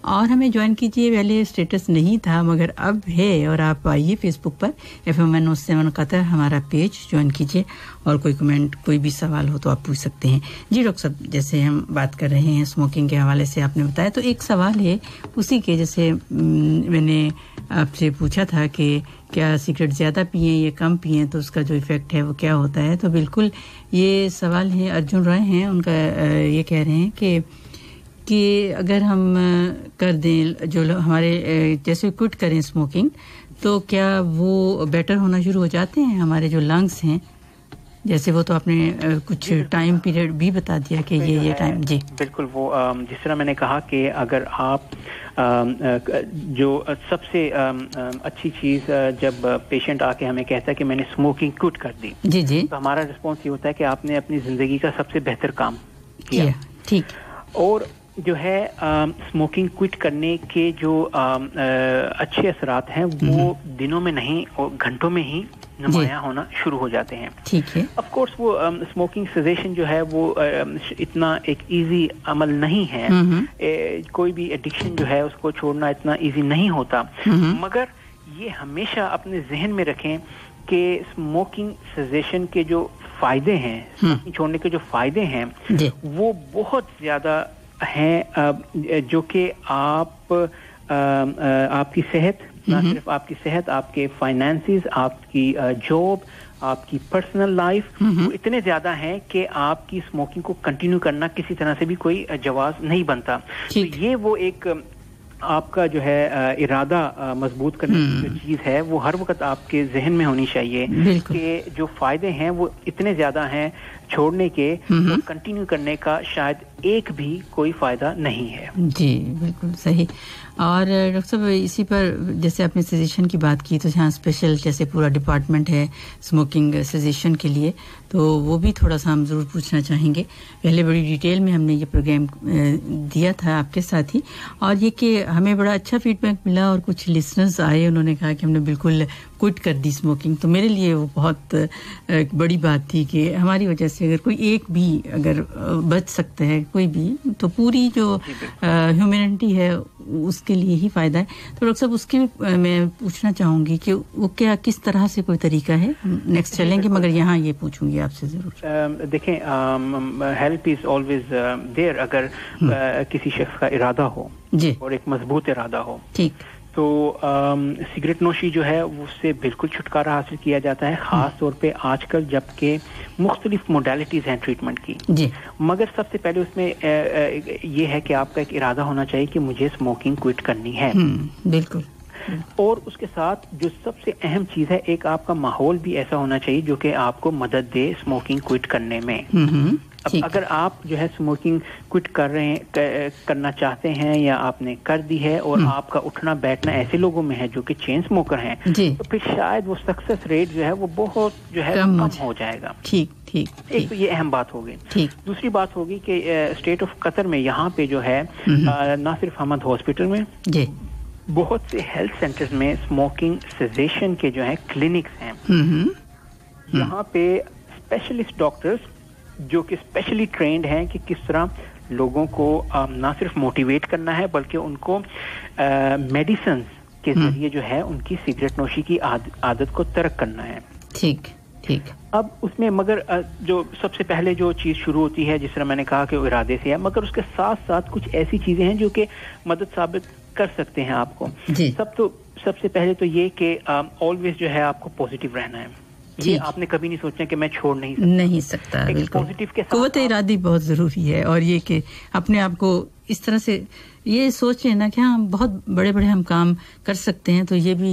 اور ہمیں جوائن کیجئے. پہلے اسٹیٹس نہیں تھا مگر اب ہے, اور آپ آئیے فیس بک پر FM 107 قطر ہمارا پیج جوائن کیجئے, اور کوئی کمنٹ کوئی بھی سوال ہو تو آپ پوچھ سکتے ہیں. جی ڈاکٹر صاحب, جیسے ہم بات کر رہے ہیں اسموکنگ کے حوالے سے آپ نے بتایا, تو ایک سوال ہے اسی کے, جیسے میں نے آپ سے پوچھا تھا کہ کیا سگریٹ زیادہ پئیں یا کم پئیں تو اس کا جو ایفیکٹ ہے وہ کیا ہوتا ہے, تو بالکل یہ سوال ہے. ارجن رائے ہیں, ان کا یہ کہہ رہے ہیں کہ اگر ہم کر دیں جو ہمارے جیسے کوئٹ کریں اسموکنگ, تو کیا وہ بیٹر ہونا شروع ہو جاتے ہیں ہمارے جو لنگس ہیں, جیسے وہ تو آپ نے کچھ ٹائم پیریڈ بھی بتا دیا کہ یہ ٹائم. جی بالکل, وہ جس طرح میں نے کہا کہ اگر آپ جو سب سے اچھی چیز جب پیشنٹ آ کے ہمیں کہتا ہے کہ میں نے اسموکنگ کوئٹ کر دی, جی جی, تو ہمارا رسپانس یہ ہوتا ہے کہ آپ نے اپنی زندگی کا سب سے بہتر کام کیا. ٹھیک. اور جو ہے اسموکنگ کوئٹ کرنے کے جو اچھے اثرات ہیں وہ دنوں میں نہیں اور گھنٹوں میں ہی نمایاں ہونا شروع ہو جاتے ہیں. ٹھیک ہے. آف کورس وہ اسموکنگ سیزیشن جو ہے وہ اتنا ایک ایزی عمل نہیں ہے, کوئی بھی ایڈکشن جو ہے اس کو چھوڑنا اتنا ایزی نہیں ہوتا, مگر یہ ہمیشہ اپنے ذہن میں رکھیں کہ اسموکنگ سیزیشن کے جو فائدے ہیں, اسموکنگ چھوڑنے کے جو فائدے ہیں وہ بہت زیادہ ہیں, جو کہ آپ کی صحت, نہ صرف آپ کی صحت, آپ کے فائنانسز, آپ کی جاب, آپ کی پرسنل لائف, وہ اتنے زیادہ ہیں کہ آپ کی اسموکنگ کو کنٹینیو کرنا کسی طرح سے بھی کوئی جواز نہیں بنتا. تو یہ وہ ایک آپ کا جو ہے ارادہ مضبوط کرنے کی جو چیز ہے وہ ہر وقت آپ کے ذہن میں ہونی چاہیے کہ جو فائدے ہیں وہ اتنے زیادہ ہیں چھوڑنے کے, کنٹینیو کرنے کا شاید ایک بھی کوئی فائدہ نہیں ہے. جی بالکل صحیح. اور ڈاکٹر صاحب اسی پر جیسے آپ نے سجیشن کی بات کی, تو یہاں اسپیشل جیسے پورا ڈپارٹمنٹ ہے اسموکنگ سجیشن کے لیے, تو وہ بھی تھوڑا سا ہم ضرور پوچھنا چاہیں گے. پہلے بڑی ڈیٹیل میں ہم نے یہ پروگرام دیا تھا آپ کے ساتھ ہی, اور یہ کہ ہمیں بڑا اچھا فیڈ بیک ملا, اور کچھ لسنرز آئے, انہوں نے کہا کہ ہم نے بالکل کوئٹ کر دی اسموکنگ. تو میرے لیے وہ بہت بڑی بات تھی کہ ہماری وجہ سے اگر کوئی ایک بھی اگر بچ سکتا ہے کوئی بھی, تو پوری جو ہیومینٹی ہے اس کے لیے ہی فائدہ ہے. تو ڈاکٹر صاحب اس کی میں پوچھنا چاہوں گی کہ وہ کیا کس طرح سے کوئی طریقہ ہے, نیکسٹ چلیں گے, مگر یہاں یہ پوچھوں گی آپ سے ضرور. دیکھیں, ہیلپ از آلویز دیر, اگر کسی شخص کا ارادہ ہو اور ایک مضبوط ارادہ ہو, ٹھیک, تو سگریٹ نوشی جو ہے اس سے بالکل چھٹکارا حاصل کیا جاتا ہے, خاص طور پہ آج کل جبکہ مختلف موڈیلٹیز ہیں ٹریٹمنٹ کی. جی, مگر سب سے پہلے اس میں یہ ہے کہ آپ کا ایک ارادہ ہونا چاہیے کہ مجھے اسموکنگ کوئٹ کرنی ہے. بالکل. اور اس کے ساتھ جو سب سے اہم چیز ہے, ایک آپ کا ماحول بھی ایسا ہونا چاہیے جو کہ آپ کو مدد دے اسموکنگ کوئٹ کرنے میں. اب اگر آپ جو ہے اسموکنگ کوئٹ کرنا چاہتے ہیں یا آپ نے کر دی ہے اور آپ کا اٹھنا بیٹھنا ایسے لوگوں میں ہے جو کہ چین اسموکر ہیں, تو پھر شاید وہ سکسیس ریٹ جو ہے وہ بہت جو ہے کم ہو جائے گا. ایک تو یہ اہم بات ہوگی. دوسری بات ہوگی کہ اسٹیٹ آف قطر میں یہاں پہ جو ہے نہ صرف حمد ہاسپٹل میں, بہت سے ہیلتھ سینٹرز میں اسموکنگ سیزیشن کے جو ہیں کلینکس ہیں. یہاں پہ स्पेशलिस्ट डॉक्टर्स जो कि स्पेशली ट्रेंड हैं कि किस तरह लोगों को ना सिर्फ मोटिवेट करना है बल्कि उनको मेडिसिन के जरिए जो है उनकी सिगरेट नोशी की आदत को तर्क करना है। ठीक ठीक। अब उसमें मगर जो सबसे पहले जो चीज़ शुरू होती है, जिस तरह मैंने कहा कि वो इरादे से है, मगर उसके साथ साथ कुछ ऐसी चीज़ें हैं जो कि मदद साबित कर सकते हैं आपको। सबसे पहले तो ये कि ऑलवेज जो है आपको पॉजिटिव रहना है। ये आपने कभी नहीं सोचना कि मैं छोड़ नहीं सकता। बिल्कुल। पॉजिटिव के साथ कुव्वत इरादी बहुत ज़रूरी है, और ये कि अपने आप को इस तरह से ये सोच लेना कि हाँ बहुत बड़े बड़े हम काम कर सकते हैं, तो ये भी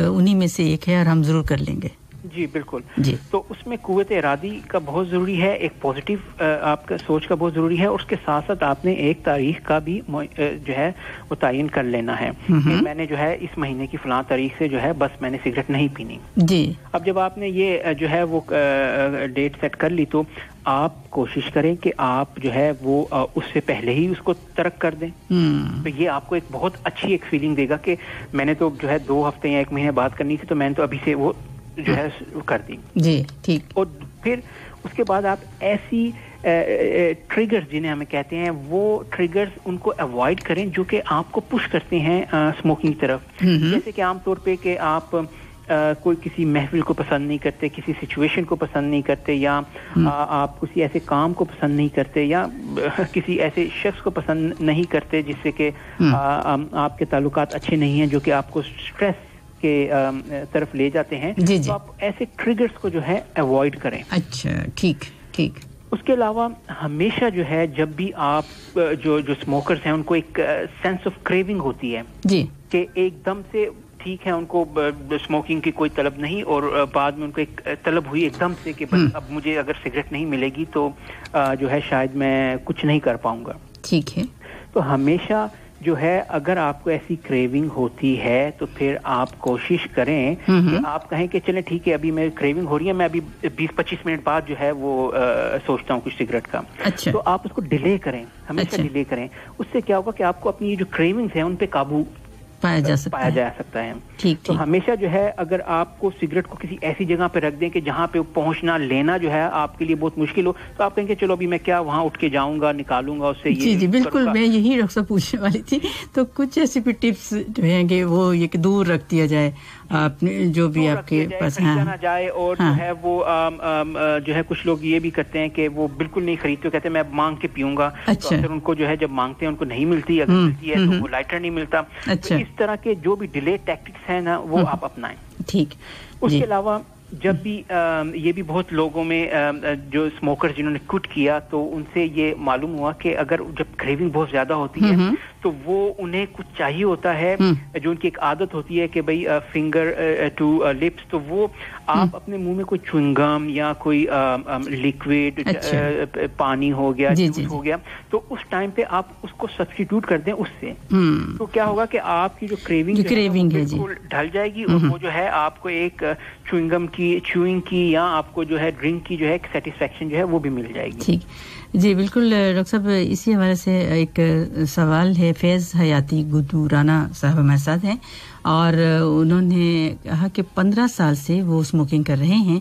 उन्हीं में से एक है और हम ज़रूर कर लेंगे। जी बिल्कुल जी। तो उसमें कुव्वत इरादी का बहुत ज़रूरी है, एक पॉजिटिव आपका सोच का बहुत ज़रूरी है, और उसके साथ साथ आपने एक तारीख का भी जो है वो तायन कर लेना है कि मैंने जो है इस महीने की फलां तारीख से जो है बस मैंने सिगरेट नहीं पीनी जी। अब जब आपने ये जो है वो डेट सेट कर ली तो आप कोशिश करें कि आप जो है वो उससे पहले ही उसको तर्क कर दें। तो ये आपको एक बहुत अच्छी एक फीलिंग देगा कि मैंने तो जो है 2 हफ्ते या 1 महीने बाद करनी थी, तो मैंने तो अभी से वो जो है कर दी जी। ठीक। और फिर उसके बाद आप ऐसी ट्रिगर्स जिन्हें हमें कहते हैं वो ट्रिगर्स उनको अवॉइड करें जो कि आपको पुश करते हैं स्मोकिंग की तरफ। जैसे कि आमतौर पे कि आप कोई किसी महफिल को पसंद नहीं करते, किसी सिचुएशन को पसंद नहीं करते, या आप किसी ऐसे काम को पसंद नहीं करते, या किसी ऐसे शख्स को पसंद नहीं करते जिससे कि आपके ताल्लुकात अच्छे नहीं हैं, जो कि आपको स्ट्रेस के तरफ ले जाते हैं। जी। तो आप ऐसे ट्रिगर्स को जो है अवॉइड करें। अच्छा ठीक। उसके अलावा हमेशा जो है जब भी आप जो स्मोकर्स हैं उनको एक सेंस ऑफ क्रेविंग होती है जी कि एकदम से ठीक है उनको स्मोकिंग की कोई तलब नहीं, और बाद में उनको एक तलब हुई एकदम से कि बस अब मुझे अगर सिगरेट नहीं मिलेगी तो जो है शायद मैं कुछ नहीं कर पाऊंगा। ठीक है। तो हमेशा जो है अगर आपको ऐसी क्रेविंग होती है तो फिर आप कोशिश करें कि आप कहें कि चलें ठीक है अभी मेरी क्रेविंग हो रही है, मैं अभी 20-25 मिनट बाद जो है वो सोचता हूँ कुछ सिगरेट का। अच्छा। तो आप उसको डिले करें, हमेशा डिले करें। उससे क्या होगा कि आपको अपनी ये जो क्रेविंग्स हैं उन पे काबू पाया जा सकता है। ठीक। तो हमेशा जो है अगर आपको सिगरेट को किसी ऐसी जगह पे रख दें कि जहाँ पे पहुँचना लेना जो है आपके लिए बहुत मुश्किल हो, तो आप कहेंगे चलो अभी मैं क्या वहाँ उठ के जाऊंगा, निकालूंगा उससे ये। जी बिल्कुल, मैं यही डॉक्टर साहब पूछने वाली थी। तो कुछ ऐसी भी टिप्स जो हैं कि वो ये कि दूर रख दिया जाए आपने जो भी आपके पास ना जाए, और जो है वो जो है कुछ लोग ये भी करते हैं कि वो बिल्कुल नहीं खरीदते, कहते हैं मैं मांग के पीऊंगा। अच्छा। तो अक्सर उनको जो है जब मांगते हैं उनको नहीं मिलती, अगर मिलती है तो वो लाइटर नहीं मिलता। अच्छा। तो इस तरह के जो भी डिले टैक्टिक्स हैं ना वो आप अपनाएं। ठीक। उसके अलावा जब भी ये भी बहुत लोगों में जो स्मोकर जिन्होंने क्विट किया तो उनसे ये मालूम हुआ कि अगर जब क्रेविंग बहुत ज्यादा होती है तो वो उन्हें कुछ चाहिए होता है, जो उनकी एक आदत होती है कि भाई फिंगर टू लिप्स, तो वो आप अपने मुंह में कोई च्युइंगम या कोई लिक्विड पानी हो गया, जूस हो गया, तो उस टाइम पे आप उसको सब्स्टिट्यूट कर दें उससे। तो क्या होगा कि आपकी जो क्रेविंग है बिल्कुल ढल जाएगी, और वो जो है आपको एक च्युइंग की या आपको जो है ड्रिंक की जो है सेटिस्फेक्शन जो है वो भी मिल जाएगी। ठीक जी बिल्कुल। डॉक्टर साहब इसी हवाले से एक सवाल है, फैज़ हयाती गुद्दू राना साहब हमारे साथ हैं, और उन्होंने कहा कि 15 साल से वो स्मोकिंग कर रहे हैं।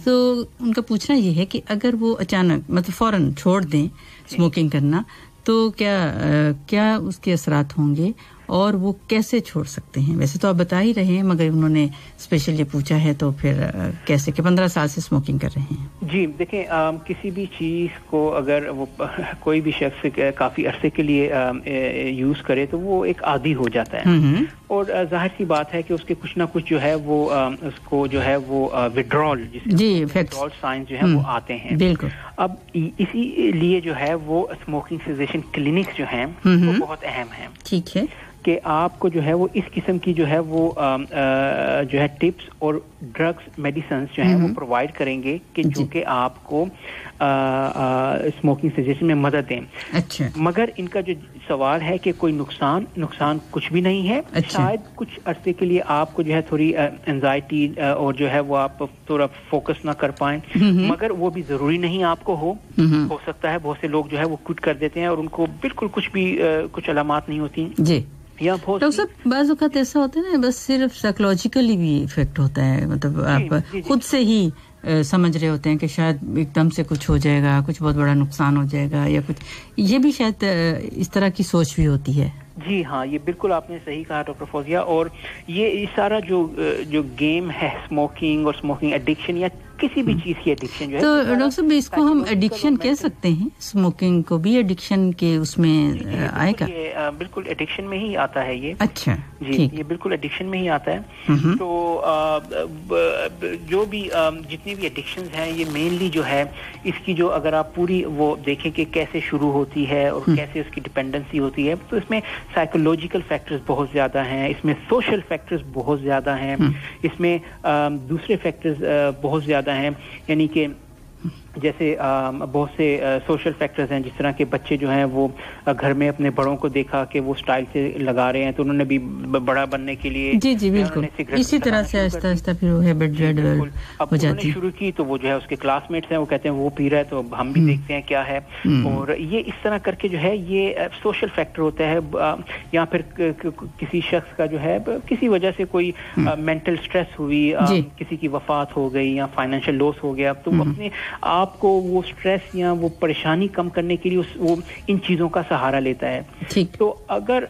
तो उनका पूछना ये है कि अगर वो अचानक मतलब फौरन छोड़ दें स्मोकिंग करना तो क्या उसके असरात होंगे और वो कैसे छोड़ सकते हैं? वैसे तो आप बता ही रहे हैं, मगर उन्होंने स्पेशल ये पूछा है तो फिर कैसे कि 15 साल से स्मोकिंग कर रहे हैं। जी देखें, किसी भी चीज़ को अगर वो कोई भी शख्स काफ़ी अरसे के लिए यूज़ करे तो वो एक आदी हो जाता है, और जाहिर सी बात है कि उसके कुछ ना कुछ जो है वो उसको जो है वो विड्रॉल विड्रॉल साइंस जो है वो आते हैं। बिल्कुल। अब इसीलिए जो है वो स्मोकिंग सेसेशन क्लिनिक्स जो हैं वो बहुत अहम हैं। ठीक है कि आपको जो है वो इस किस्म की जो है वो जो है टिप्स और ड्रग्स मेडिसिन जो है वो प्रोवाइड करेंगे कि जो कि आपको स्मोकिंग सेसेशन में मदद दें। अच्छा। मगर इनका जो सवाल है कि कोई नुकसान कुछ भी नहीं है। अच्छा। शायद कुछ अरसे के लिए आपको जो है थोड़ी एंजाइटी और जो है वो आप थोड़ा फोकस ना कर पाएं, मगर वो भी जरूरी नहीं आपको हो सकता है बहुत से लोग जो है वो क्विट कर देते हैं और उनको बिल्कुल कुछ अलामात नहीं होती जी। डॉक्टर साहब बाज़ औक़ात ऐसा होता है ना, बस सिर्फ साइकोलॉजिकली भी इफेक्ट होता है, मतलब आप खुद से ही समझ रहे होते हैं कि शायद एकदम से कुछ हो जाएगा, कुछ बहुत बड़ा नुकसान हो जाएगा या कुछ, ये भी शायद इस तरह की सोच भी होती है। जी हाँ, ये बिल्कुल आपने सही कहा डॉक्टर फौजिया। और ये सारा जो गेम है, स्मोकिंग और स्मोकिंग एडिक्शन या किसी भी चीज की एडिक्शन जो है, तो डॉक्टर साहब इसको हम एडिक्शन कह सकते हैं? स्मोकिंग को भी एडिक्शन के उसमें आएगा? ये बिल्कुल एडिक्शन में ही आता है ये। अच्छा जी, ये बिल्कुल एडिक्शन में ही आता है। तो जो भी जितनी भी एडिक्शंस हैं ये मेनली जो है इसकी जो अगर आप पूरी वो देखें कि कैसे शुरू होती है और कैसे उसकी डिपेंडेंसी होती है, तो इसमें साइकोलॉजिकल फैक्टर्स बहुत ज़्यादा हैं, इसमें सोशल फैक्टर्स बहुत ज़्यादा हैं, इसमें दूसरे फैक्टर्स बहुत ज़्यादा हैं, यानी कि जैसे बहुत से सोशल फैक्टर्स हैं, जिस तरह के बच्चे जो हैं वो घर में अपने बड़ों को देखा कि वो स्टाइल से लगा रहे हैं तो उन्होंने भी बड़ा बनने के लिए जी जी बिल्कुल इसी तरह से आहिस्ता आहिस्ता फिर वो हैबिट हो जाती है। शुरू की तो वो जो है उसके क्लासमेट्स हैं वो कहते हैं वो पी रहा है तो हम भी देखते हैं क्या है, और ये इस तरह करके जो है ये सोशल फैक्टर होता है। या फिर किसी शख्स का जो है किसी वजह से कोई मेंटल स्ट्रेस हुई, किसी की वफात हो गई या फाइनेंशियल लॉस हो गया, तो अपने आपको वो स्ट्रेस या वो परेशानी कम करने के लिए वो इन चीज़ों का सहारा लेता है। तो अगर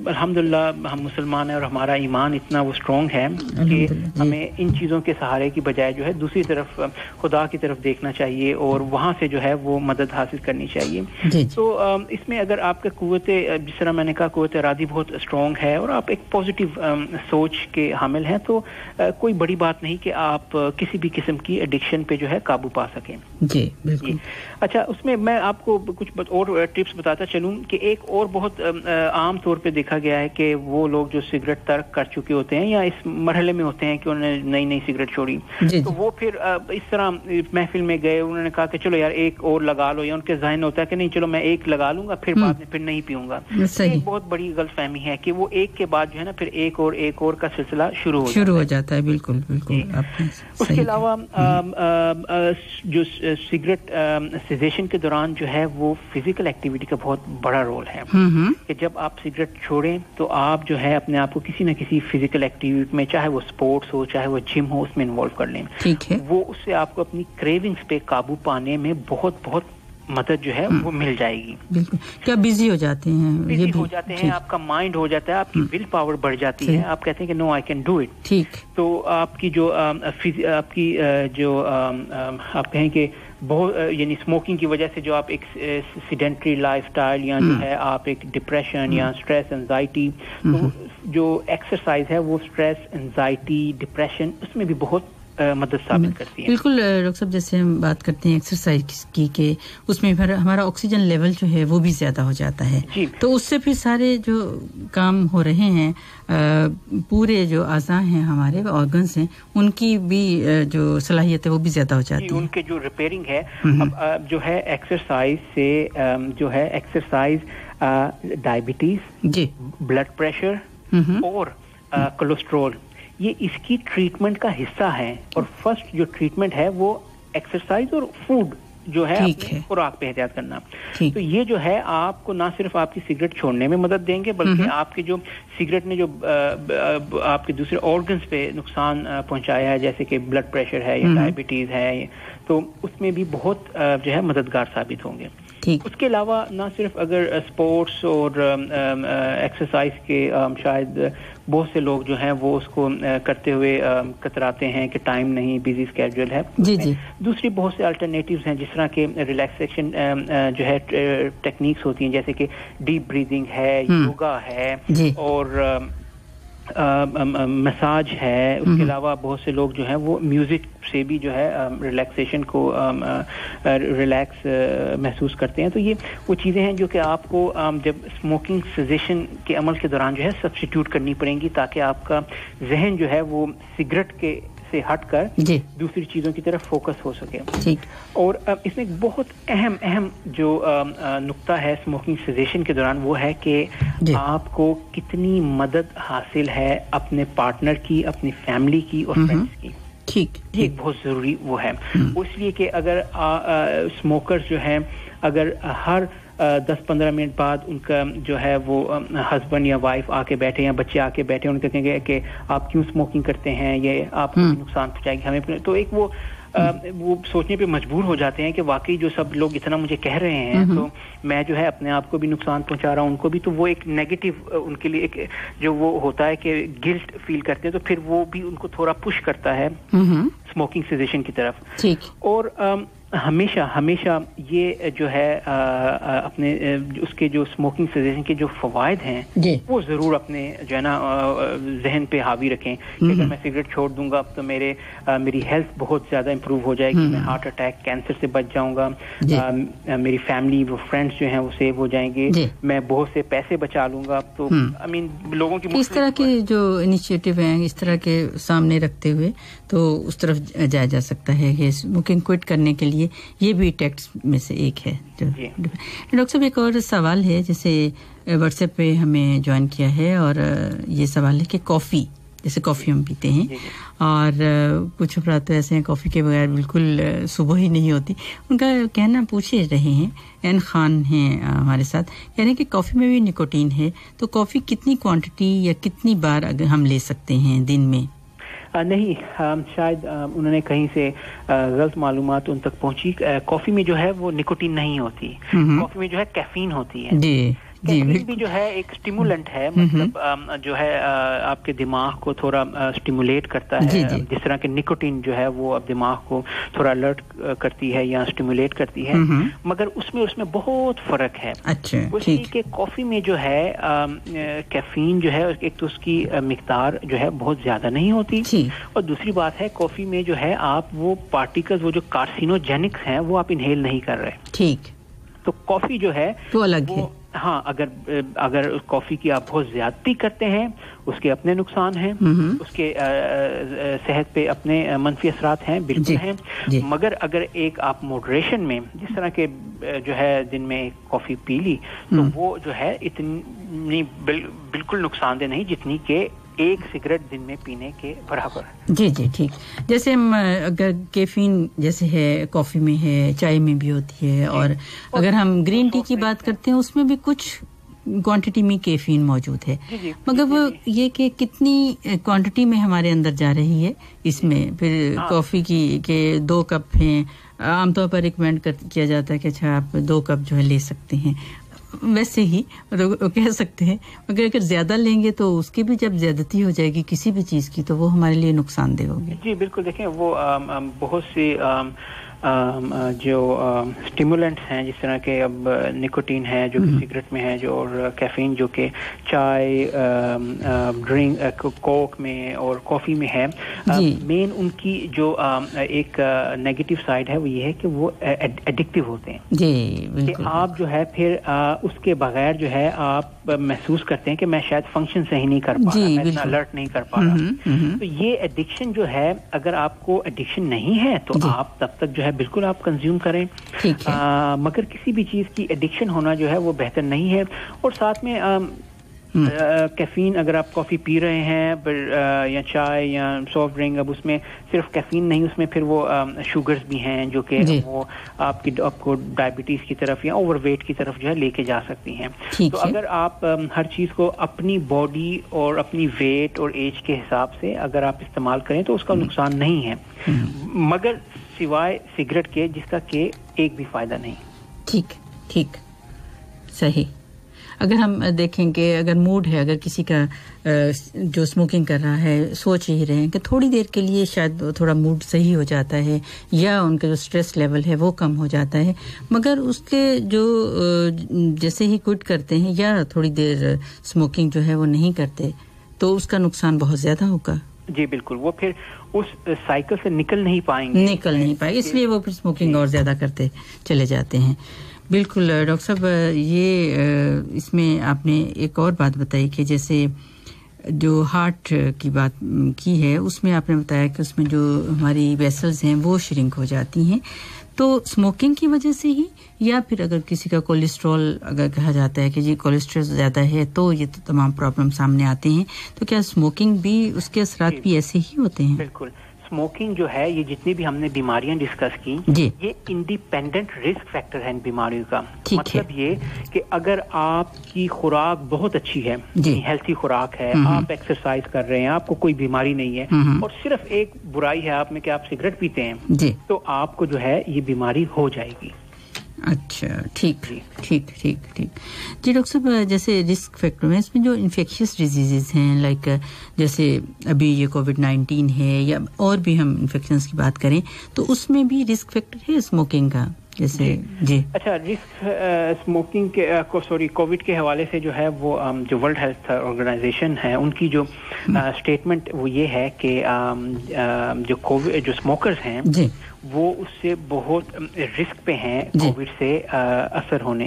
अल्हम्दुलिल्लाह हम मुसलमान हैं और हमारा ईमान इतना वो स्ट्रॉन्ग है कि हमें इन चीज़ों के सहारे की बजाय जो है दूसरी तरफ खुदा की तरफ देखना चाहिए और वहाँ से जो है वो मदद हासिल करनी चाहिए। तो इसमें अगर आपका कुव्वत, जिस तरह मैंने कहा, कुव्वत इरादी बहुत स्ट्रॉन्ग है और आप एक पॉजिटिव सोच के हामिल हैं, तो कोई बड़ी बात नहीं कि आप किसी भी किस्म की एडिक्शन पे जो है काबू पा सकें। जी बिल्कुल। अच्छा, उसमें मैं आपको कुछ और टिप्स बताता चलूं कि एक और बहुत आम तौर पे देखा गया है कि वो लोग जो सिगरेट तर्क कर चुके होते हैं या इस मरहले में होते हैं कि उन्होंने नई नई सिगरेट छोड़ी, तो वो फिर इस तरह महफिल में गए, उन्होंने कहा कि चलो यार एक और लगा लो, या उनके ज़हन होता है कि नहीं चलो मैं एक लगा लूंगा फिर बाद में फिर नहीं पीऊंगा। एक बहुत बड़ी गलतफहमी है कि वो एक के बाद जो है ना फिर एक और का सिलसिला शुरू हो जाता है। बिल्कुल बिल्कुल। उसके अलावा जो सिगरेट सेजेशन के दौरान जो है वो फिजिकल एक्टिविटी का बहुत बड़ा रोल है कि जब आप सिगरेट छोड़ें तो आप जो है अपने आप को किसी न किसी फिजिकल एक्टिविटी में, चाहे वो स्पोर्ट्स हो चाहे वो जिम हो, उसमें इन्वॉल्व कर लें। ठीक है। वो उससे आपको अपनी क्रेविंग्स पे काबू पाने में बहुत बहुत मदद जो है वो मिल जाएगी। बिल्कुल। क्या बिजी हो जाते हैं? बिजी हो जाते हैं, आपका माइंड हो जाता है, आपकी विल पावर बढ़ जाती है, आप कहते हैं कि no I can do it. ठीक। तो आपकी जो आप कहें कि बहुत यानी स्मोकिंग की वजह से जो आप एक सीडेंटरी लाइफस्टाइल या जो है आप एक डिप्रेशन या स्ट्रेस एंजाइटी, तो जो एक्सरसाइज है वो स्ट्रेस एंजाइटी डिप्रेशन उसमें भी बहुत मदद साबित करती है। बिल्कुल डॉक्टर साहब, जैसे हम बात करते हैं एक्सरसाइज की के उसमें फिर हमारा ऑक्सीजन लेवल जो है वो भी ज्यादा हो जाता है, तो उससे फिर सारे जो काम हो रहे हैं पूरे जो आज़ा हैं हमारे ऑर्गन्स हैं उनकी भी जो सलाहियत है वो भी ज्यादा हो जाती है। उनके जो रिपेयरिंग है अब जो है एक्सरसाइज से जो है एक्सरसाइज डायबिटीज जी, ब्लड प्रेशर और कोलेस्ट्रॉल ये इसकी ट्रीटमेंट का हिस्सा है। और फर्स्ट जो ट्रीटमेंट है वो एक्सरसाइज और फूड जो है अपनी खुराक पे एहतियात करना। तो ये जो है आपको ना सिर्फ आपकी सिगरेट छोड़ने में मदद देंगे बल्कि आपके जो सिगरेट ने जो आपके दूसरे ऑर्गन्स पे नुकसान पहुंचाया है, जैसे कि ब्लड प्रेशर है या डायबिटीज है, तो उसमें भी बहुत जो है मददगार साबित होंगे। उसके अलावा ना सिर्फ अगर स्पोर्ट्स और एक्सरसाइज के शायद बहुत से लोग जो हैं वो उसको करते हुए कतराते हैं कि टाइम नहीं, बिजी स्केड्यूल है। जी जी। दूसरी बहुत से अल्टरनेटिव्स हैं जिस तरह के रिलैक्सेशन जो है टेक्निक्स होती हैं, जैसे कि डीप ब्रीदिंग है, योगा है और मसाज है। उसके अलावा बहुत से लोग जो हैं वो म्यूजिक से भी जो है रिलैक्सेशन को रिलैक्स महसूस करते हैं। तो ये वो चीज़ें हैं जो कि आपको जब स्मोकिंग सेजेशन के अमल के दौरान जो है सब्स्टिट्यूट करनी पड़ेंगी ताकि आपका जहन जो है वो सिगरेट के से हटकर दूसरी चीजों की तरफ फोकस हो सके। ठीक। और इसमें एक बहुत अहम जो नुक्ता है स्मोकिंग सेजेशन के दौरान वो है कि आपको कितनी मदद हासिल है अपने पार्टनर की, अपनी फैमिली की और फ्रेंड्स की। ٹھیک ایک بہت ضروری وہ ہے. اس لیے کہ اگر اسموکرز جو ہیں اگر ہر 10-15 منٹ بعد ان کا جو ہے وہ ہسبینڈ یا وائف آ کے بیٹھے یا بچے آ کے بیٹھے ان کو کہیں گے کہ آپ کیوں اسموکنگ کرتے ہیں, یہ آپ کو نقصان پہنچائے گی ہمیں, تو ایک وہ سوچنے پہ مجبور ہو جاتے ہیں کہ واقعی جو سب لوگ اتنا مجھے کہہ رہے ہیں تو میں جو ہے اپنے آپ کو بھی نقصان پہنچا رہا ہوں ان کو بھی, تو وہ ایک نیگیٹو ان کے لیے ایک جو وہ ہوتا ہے کہ گلٹ فیل کرتے ہیں, تو پھر وہ بھی ان کو تھوڑا پش کرتا ہے اسموکنگ سیزیشن کی طرف. اور ہمیشہ یہ جو ہے اپنے اس کے جو اسموکنگ سیزیشن کے جو فوائد ہیں وہ ضرور اپنے جو ہے نا ذہن پہ حاوی رکھیں کہ اگر میں سگریٹ چھوڑ دوں گا تو میری ہیلتھ بہت زیادہ امپروو ہو جائے گی, میں ہارٹ اٹیک کینسر سے بچ جاؤں گا, میری فیملی وہ فرینڈس جو ہیں وہ سیو ہو جائیں گے, میں بہت سے پیسے بچا لوں گا. تو لوگوں کی اس طرح کے جو انیشیٹو ہیں اس طرح کے سامنے رکھتے ہوئے تو اس طرف جایا جا سکتا ہے کہ اسموکنگ کوئٹ کرنے کے لیے یہ بھی ٹیکس میں سے ایک ہے. ڈاکٹر صاحب ایک اور سوال ہے جیسے واٹس ایپ پہ ہمیں جوائن کیا ہے, اور یہ سوال ہے کہ کافی جیسے کافی ہم پیتے ہیں اور کچھ افراد تو ایسے ہیں کافی کے بغیر بالکل صبح ہی نہیں ہوتی, ان کا کہنا پوچھے رہے ہیں. این خان ہیں ہمارے ساتھ, کہہ رہے ہیں کہ کافی میں بھی نکوٹین ہے, تو کافی کتنی کوانٹٹی یا کتنی بار اگر ہم لے سکتے ہیں دن میں؟ نہیں, شاید انہوں نے کہیں سے غلط معلومات ان تک پہنچی. کافی میں جو ہے وہ نکوٹین نہیں ہوتی, کافی میں جو ہے کیفین ہوتی ہے. کیفین بھی جو ہے ایک سٹیمولنٹ ہے, مطلب جو ہے آپ کے دماغ کو تھوڑا سٹیمولیٹ کرتا ہے, جس طرح کہ نکوٹین جو ہے وہ اب دماغ کو تھوڑا الرٹ کرتی ہے یا سٹیمولیٹ کرتی ہے, مگر اس میں بہت فرق ہے. اس لیے کہ کافی میں جو ہے کیفین جو ہے ایک تو اس کی مقدار جو ہے بہت زیادہ نہیں ہوتی, اور دوسری بات ہے کافی میں جو ہے آپ وہ پارٹیکلز وہ جو کارسینوجینکس ہیں وہ آپ انہیل نہیں کر رہے. ٹھیک, تو کافی جو ہے تو الگ ہے. ہاں, اگر کافی کی آپ بہت زیادتی کرتے ہیں اس کے اپنے نقصان ہیں, اس کے صحت پہ اپنے منفی اثرات ہیں, بالکل ہیں. مگر اگر ایک آپ موڈریشن میں جس طرح کے جو ہے دن میں کافی پی لی تو وہ جو ہے اتنی بالکل نقصان دہ نہیں جتنی کہ ایک سگریٹ دن میں پینے کے برابر. جی ٹھیک. جیسے ہم اگر کیفین جیسے ہے کافی میں ہے, چائے میں بھی ہوتی ہے, اور اگر ہم گرین ٹی کی بات کرتے ہیں اس میں بھی کچھ کوانٹٹی میں کیفین موجود ہے, مگر وہ یہ کہ کتنی کوانٹٹی میں ہمارے اندر جا رہی ہے اس میں. پھر کافی کی کہ 2 کپ ہیں, عام طور پر ریکمینڈ کیا جاتا ہے کہ اچھا آپ 2 کپ جو ہے لے سکتے ہیں, ویسے ہی کہہ سکتے ہیں, مگر اگر زیادہ لیں گے تو اس کی بھی جب زیادتی ہو جائے گی کسی بھی چیز کی تو وہ ہمارے لیے نقصان دہ ہوگی. جی بالکل. دیکھیں وہ بہت سی جو اسٹیمولنٹس ہیں جس طرح کہ اب نکوٹین ہے جو کہ سگریٹ میں ہے, جو اور کیفین جو کہ چائے ڈرنک کوک میں اور کافی میں ہے, مین ان کی جو ایک نیگیٹو سائڈ ہے وہ یہ ہے کہ وہ ایڈکٹیو ہوتے ہیں. جی بالکل. کہ آپ جو ہے پھر اس کے بغیر جو ہے آپ محسوس کرتے ہیں کہ میں شاید فنکشن صحیح نہیں کر پا رہا, میں اتنا الرٹ نہیں کر پا رہا. تو یہ ایڈکشن جو ہے اگر آپ کو ایڈکشن نہیں ہے تو آپ تب تک جو ہے بالکل آپ کنزیوم کریں, مگر کسی بھی چیز کی ایڈکشن ہونا جو ہے وہ بہتر نہیں ہے. اور ساتھ میں کیفین اگر آپ کافی پی رہے ہیں یا چائے یا سافٹ ڈرنک, اب اس میں صرف کیفین نہیں, اس میں پھر وہ شوگرز بھی ہیں جو کہ وہ آپ کو ڈائبٹیز کی طرف یا اوور ویٹ کی طرف جو ہے لے کے جا سکتی ہیں. تو اگر آپ ہر چیز کو اپنی باڈی اور اپنی ویٹ اور ایج کے حساب سے اگر آپ استعمال کریں تو اس کا نقصان نہیں ہے, مگر سوائے سگریٹ کے جس کا کہ ایک بھی فائدہ نہیں. ٹھیک صحیح. اگر ہم دیکھیں کہ اگر موڈ ہے, اگر کسی کا جو اسموکنگ کر رہا ہے سوچ ہی رہے ہیں کہ تھوڑی دیر کے لیے شاید تھوڑا موڈ صحیح ہو جاتا ہے یا ان کا جو سٹریس لیول ہے وہ کم ہو جاتا ہے, مگر اس کے جو جیسے ہی کوئٹ کرتے ہیں یا تھوڑی دیر اسموکنگ جو ہے وہ نہیں کرتے تو اس کا نقصان بہت زیادہ ہوگا. جی بالکل. وہ پھر اس سائیکل سے نکل نہیں پائیں گے, اس لیے وہ پھر اسموکنگ اور زیادہ کرتے چلے جاتے ہیں. بالکل ڈاکٹر صاحب, یہ اس میں آپ نے ایک اور بات بتائی کہ جیسے جو ہارٹ کی بات کی ہے اس میں آپ نے بتایا کہ اس میں جو ہماری ویسلز ہیں وہ شرنک ہو جاتی ہیں, تو اسموکنگ کی وجہ سے ہی, یا پھر اگر کسی کا کولیسٹرول اگر کہا جاتا ہے کہ جی کولیسٹرول زیادہ ہے تو یہ تمام پرابلم سامنے آتے ہیں, تو کیا اسموکنگ بھی اس کے اثرات بھی ایسے ہی ہوتے ہیں؟ بالکل. स्मोकिंग जो है, ये जितनी भी हमने बीमारियां डिस्कस की, ये इंडिपेंडेंट रिस्क फैक्टर है इन बीमारियों का। मतलब ये कि अगर आपकी खुराक बहुत अच्छी है, हेल्थी खुराक है, आप एक्सरसाइज कर रहे हैं, आपको कोई बीमारी नहीं है, और सिर्फ एक बुराई है आप में कि आप सिगरेट पीते हैं, तो आपको जो है ये बीमारी हो जाएगी। अच्छा, ठीक ठीक ठीक ठीक जी डॉक्टर साहब, जैसे रिस्क फैक्टर में इसमें जो इन्फेक्शियस डिजीजेज हैं, लाइक जैसे अभी ये कोविड-19 है या और भी हम इन्फेक्शंस की बात करें, तो उसमें भी रिस्क फैक्टर है स्मोकिंग का, जैसे जी। अच्छा, रिस्क स्मोकिंग के कोविड के हवाले से जो है वो जो वर्ल्ड हेल्थ ऑर्गेनाइजेशन है, उनकी जो स्टेटमेंट वो ये है कि जो कोविड जो स्मोकर्स हैं जी, वो उससे बहुत रिस्क पे हैं कोविड से असर होने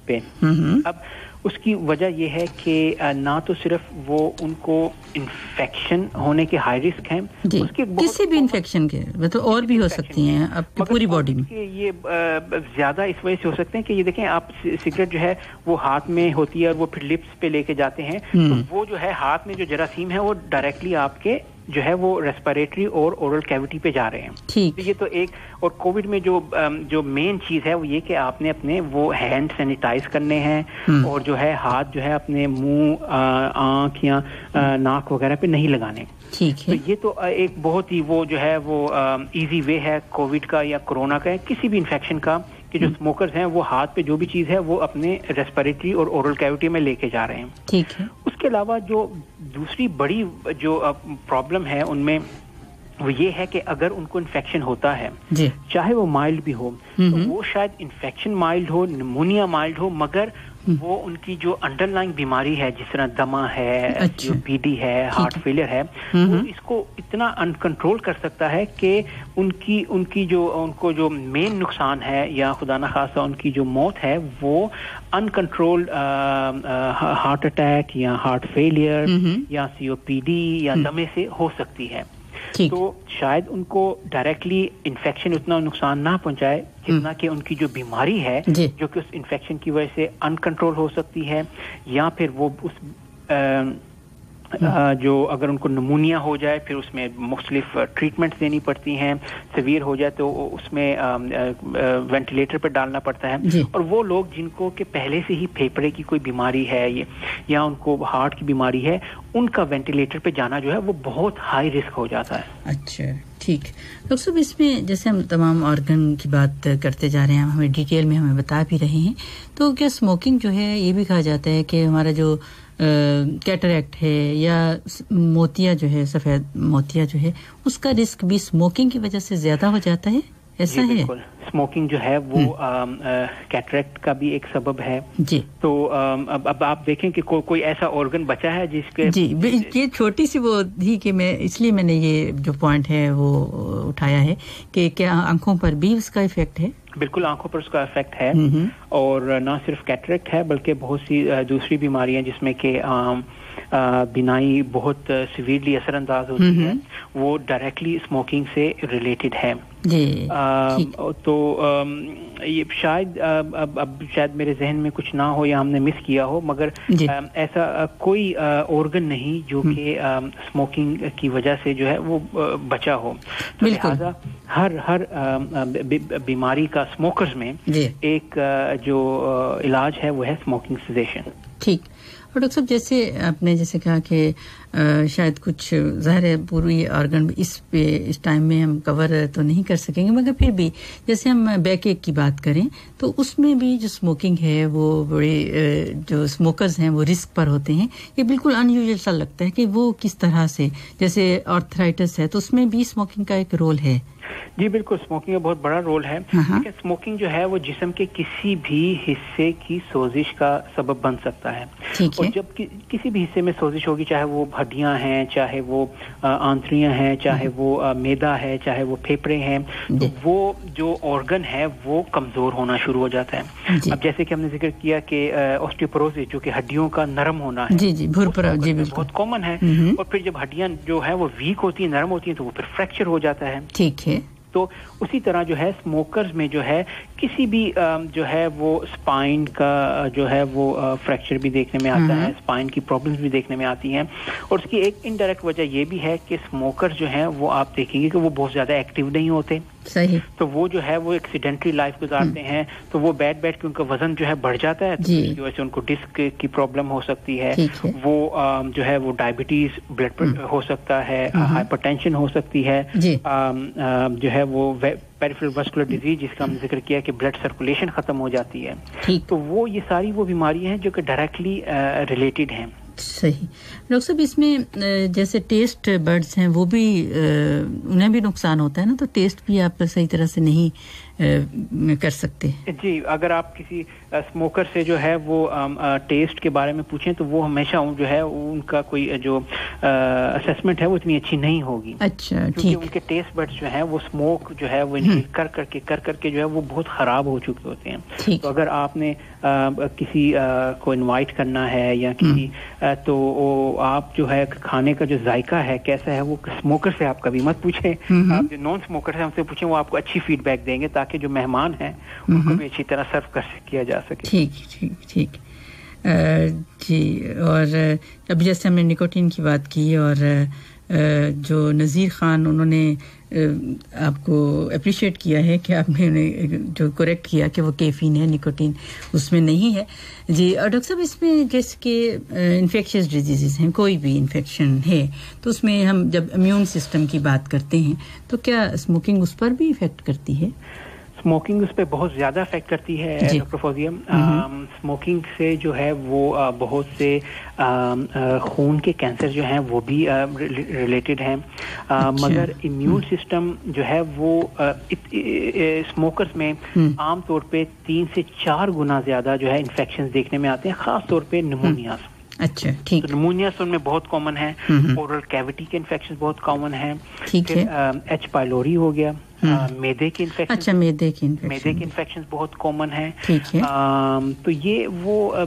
पे। अब उसकी वजह यह है कि ना तो सिर्फ वो उनको इन्फेक्शन होने के हाई रिस्क हैं, उसके किसी भी इन्फेक्शन के मतलब और भी हो सकती हैं आपकी पूरी बॉडी में। ये ज्यादा इस वजह से हो सकते हैं कि ये देखें आप, सिगरेट जो है वो हाथ में होती है और वो फिर लिप्स पे लेके जाते हैं, तो वो जो है हाथ में जो जरासीम है वो डायरेक्टली आपके जो है वो रेस्पिरेटरी और ओरल कैविटी पे जा रहे हैं। तो ये तो एक, और कोविड में जो मेन चीज है वो ये कि आपने अपने वो हैंड सैनिटाइज करने हैं और जो है हाथ जो है अपने मुंह, आंख या नाक वगैरह पे नहीं लगाने। ठीक है। तो ये तो एक बहुत ही वो जो है वो इजी वे है कोविड का या कोरोना का, किसी भी इन्फेक्शन का, कि जो स्मोकर्स हैं वो हाथ पे जो भी चीज है वो अपने रेस्पिरेटरी और ओरल कैविटी में लेके जा रहे हैं। ठीक है। उसके अलावा जो दूसरी बड़ी जो प्रॉब्लम है उनमें वो ये है कि अगर उनको इन्फेक्शन होता है, चाहे वो माइल्ड भी हो, तो वो शायद इन्फेक्शन माइल्ड हो, निमोनिया माइल्ड हो, मगर वो उनकी जो अंडरलाइंग बीमारी है, जिस तरह दमा है, सीओपीडी है, हार्ट फेलियर है, वो इसको इतना अनकंट्रोल कर सकता है कि उनको जो मेन नुकसान है या खुदा न खासा उनकी जो मौत है वो अनकंट्रोल्ड हार्ट अटैक या हार्ट फेलियर या सीओपीडी या दमे से हो सकती है। तो शायद उनको डायरेक्टली इन्फेक्शन उतना नुकसान ना पहुंचाए जितना कि उनकी जो बीमारी है जो कि उस इन्फेक्शन की वजह से अनकंट्रोल हो सकती है, या फिर वो उस जो अगर उनको निमोनिया हो जाए फिर उसमें मुख्तलिफ ट्रीटमेंट्स देनी पड़ती हैं, सीवियर हो जाए तो उसमें वेंटिलेटर पर डालना पड़ता है। और वो लोग जिनको के पहले से ही फेफड़े की कोई बीमारी है या उनको हार्ट की बीमारी है, उनका वेंटिलेटर पे जाना जो है वो बहुत हाई रिस्क हो जाता है। अच्छा, ठीक। डॉक्टर साहब, इसमें जैसे हम तमाम ऑर्गन की बात करते जा रहे हैं, हमें डिटेल में हमें बता भी रहे हैं, तो क्या स्मोकिंग जो है ये भी कहा जाता है कि हमारा जो कैटरैक्ट है या मोतिया जो है, सफेद मोतिया जो है, उसका रिस्क भी स्मोकिंग की वजह से ज्यादा हो जाता है, ऐसा है? स्मोकिंग जो है वो कैटरैक्ट का भी एक सबब है जी। तो अब आप देखें कि कोई ऐसा ऑर्गन बचा है जिसके जी, ये छोटी सी वो थी कि इसलिए मैंने ये जो पॉइंट है वो उठाया है कि क्या आंखों पर भी उसका इफेक्ट है? बिल्कुल, आंखों पर उसका इफेक्ट है, और ना सिर्फ कैटरैक्ट है बल्कि बहुत सी दूसरी बीमारियां जिसमें कि बिनाई बहुत सीवियरली असरअंदाज होती है, वो डायरेक्टली स्मोकिंग से रिलेटेड है। तो ये शायद अब शायद मेरे जहन में कुछ ना हो या हमने मिस किया हो, मगर ऐसा कोई ऑर्गन नहीं जो कि स्मोकिंग की वजह से जो है वो बचा हो। तो लिहाजा हर बीमारी का स्मोकर्स में एक जो इलाज है वो है स्मोकिंग सेसेशन। ठीक। और डॉक्टर साहब, जैसे आपने जैसे कहा कि शायद कुछ ज़ाहिर है पूरी ऑर्गन इस टाइम में हम कवर तो नहीं कर सकेंगे, मगर फिर भी जैसे हम बैक एक की बात करें तो उसमें भी जो स्मोकिंग है वो बड़े जो स्मोकर्स हैं वो रिस्क पर होते हैं। ये बिल्कुल अनयूजुअल सा लगता है कि वो किस तरह से, जैसे आर्थराइटिस है तो उसमें भी स्मोकिंग का एक रोल है। जी बिल्कुल, स्मोकिंग का बहुत बड़ा रोल है। लेकिन स्मोकिंग जो है वो जिस्म के किसी भी हिस्से की सोजिश का सबब बन सकता है। और जब किसी भी हिस्से में सोजिश होगी, चाहे वो हड्डियां हैं, चाहे वो आंतड़ियां हैं, चाहे वो मैदा है, चाहे वो फेफड़े हैं, तो वो जो ऑर्गन है वो कमजोर होना शुरू हो जाता है। अब जैसे कि हमने जिक्र किया कि ऑस्टियोपोरोसिस जो कि हड्डियों का नरम होना है, जी बहुत कॉमन है। और फिर जब हड्डियां जो है वो वीक होती है, नरम होती है, तो वो फिर फ्रैक्चर हो जाता है। ठीक है। तो تو اسی طرح جو ہے اسموکرز میں جو ہے کسی بھی جو ہے وہ اسپائن کا جو ہے وہ فریکچر بھی دیکھنے میں آتا ہے, اسپائن کی پرابلمز بھی دیکھنے میں آتی ہیں. اور اس کی ایک انڈائریکٹ وجہ یہ بھی ہے کہ اسموکر جو ہیں وہ آپ دیکھیں گے کہ وہ بہت زیادہ ایکٹیو نہیں ہوتے. صحیح. تو وہ جو ہے وہ ایکسیڈنٹری لائف گزارتے ہیں, تو وہ بیٹھ کے ان کا وزن جو ہے بڑھ جاتا ہے, تو اس کی وجہ سے ان کو ڈسک کی پرابلم ہو سکتی ہے. وہ جو ہے وہ ڈائبٹیز بلڈ ہو سکتا ہے, ہائپر ٹینشن ہو سکتی ہے, جو ہے وہ پیریفرل واسکولر ڈیزیز جس کا ہم نے ذکر کیا کہ بلڈ سرکولیشن ختم ہو جاتی ہے. تو وہ یہ ساری وہ بیماریاں ہیں جو کہ ڈائریکٹلی ریلیٹڈ ہیں. صحیح. ڈاکٹر صاحب اس میں جیسے ٹیسٹ برڈز ہیں وہ بھی انہیں بھی نقصان ہوتا ہے نا, تو ٹیسٹ بھی آپ صحیح طرح سے نہیں کر سکتے. جی, اگر آپ کسی اسموکر سے جو ہے وہ ٹیسٹ کے بارے میں پوچھیں تو وہ ہمیشہ جو ہے ان کا کوئی جو اسیسمنٹ ہے وہ اتنی اچھی نہیں ہوگی. اچھا, کیونکہ ان کے ٹیسٹ برڈز جو ہیں وہ اسموک جو ہے وہ انہیل کر کے جو ہے وہ بہت خراب ہو چکے ہوتے ہیں. تو اگر آپ نے کسی کو انوائٹ کرنا ہے یا کسی تو آپ جو ہے کھانے کا جو ذائقہ ہے کیسا ہے وہ اسموکر سے آپ کبھی مت پوچھیں. آپ جو نان اسموکر سے ہم سے پوچھیں, وہ آپ کو اچھی فیڈ بیک دیں گے تاکہ جو مہمان ہیں ان کو بھی اچھی طرح سرو کیا جا سکے. ٹھیک. جی, اور اب جیسے ہم نے نکوٹین کی بات کی اور جو نذیر خان انہوں نے آپ کو اپریشیٹ کیا ہے کہ آپ نے جو کریکٹ کیا کہ وہ کیفین ہے, نکوٹین اس میں نہیں ہے. جی, اور ڈاکٹر صاحب اس میں جیسے کہ انفیکشس ڈیزیزز ہیں, کوئی بھی انفیکشن ہے تو اس میں ہم جب امیون سسٹم کی بات کرتے ہیں تو کیا اسموکنگ اس پر بھی افیکٹ کرتی ہے؟ اسموکنگ اس پہ بہت زیادہ افیکٹ کرتی ہے ڈاکٹر فوزیہ. اسموکنگ سے جو ہے وہ بہت سے خون کے کینسر جو ہیں وہ بھی ریلیٹڈ ہیں, مگر امیون سسٹم جو ہے وہ اسموکرز میں عام طور پہ 3 سے 4 گنا زیادہ جو ہے انفیکشنز دیکھنے میں آتے ہیں, خاص طور پہ نمونیاز. اچھا, ٹھیک. نمونیاز ان میں بہت کامن ہے, اورل کیویٹی کے انفیکشن بہت کامن ہیں. ٹھیک ہے. ایچ پائلوری ہو گیا, میدے کے انفیکشن. اچھا, میدے کے انفیکشن بہت کامن ہیں. ٹھیک ہے. تو یہ وہ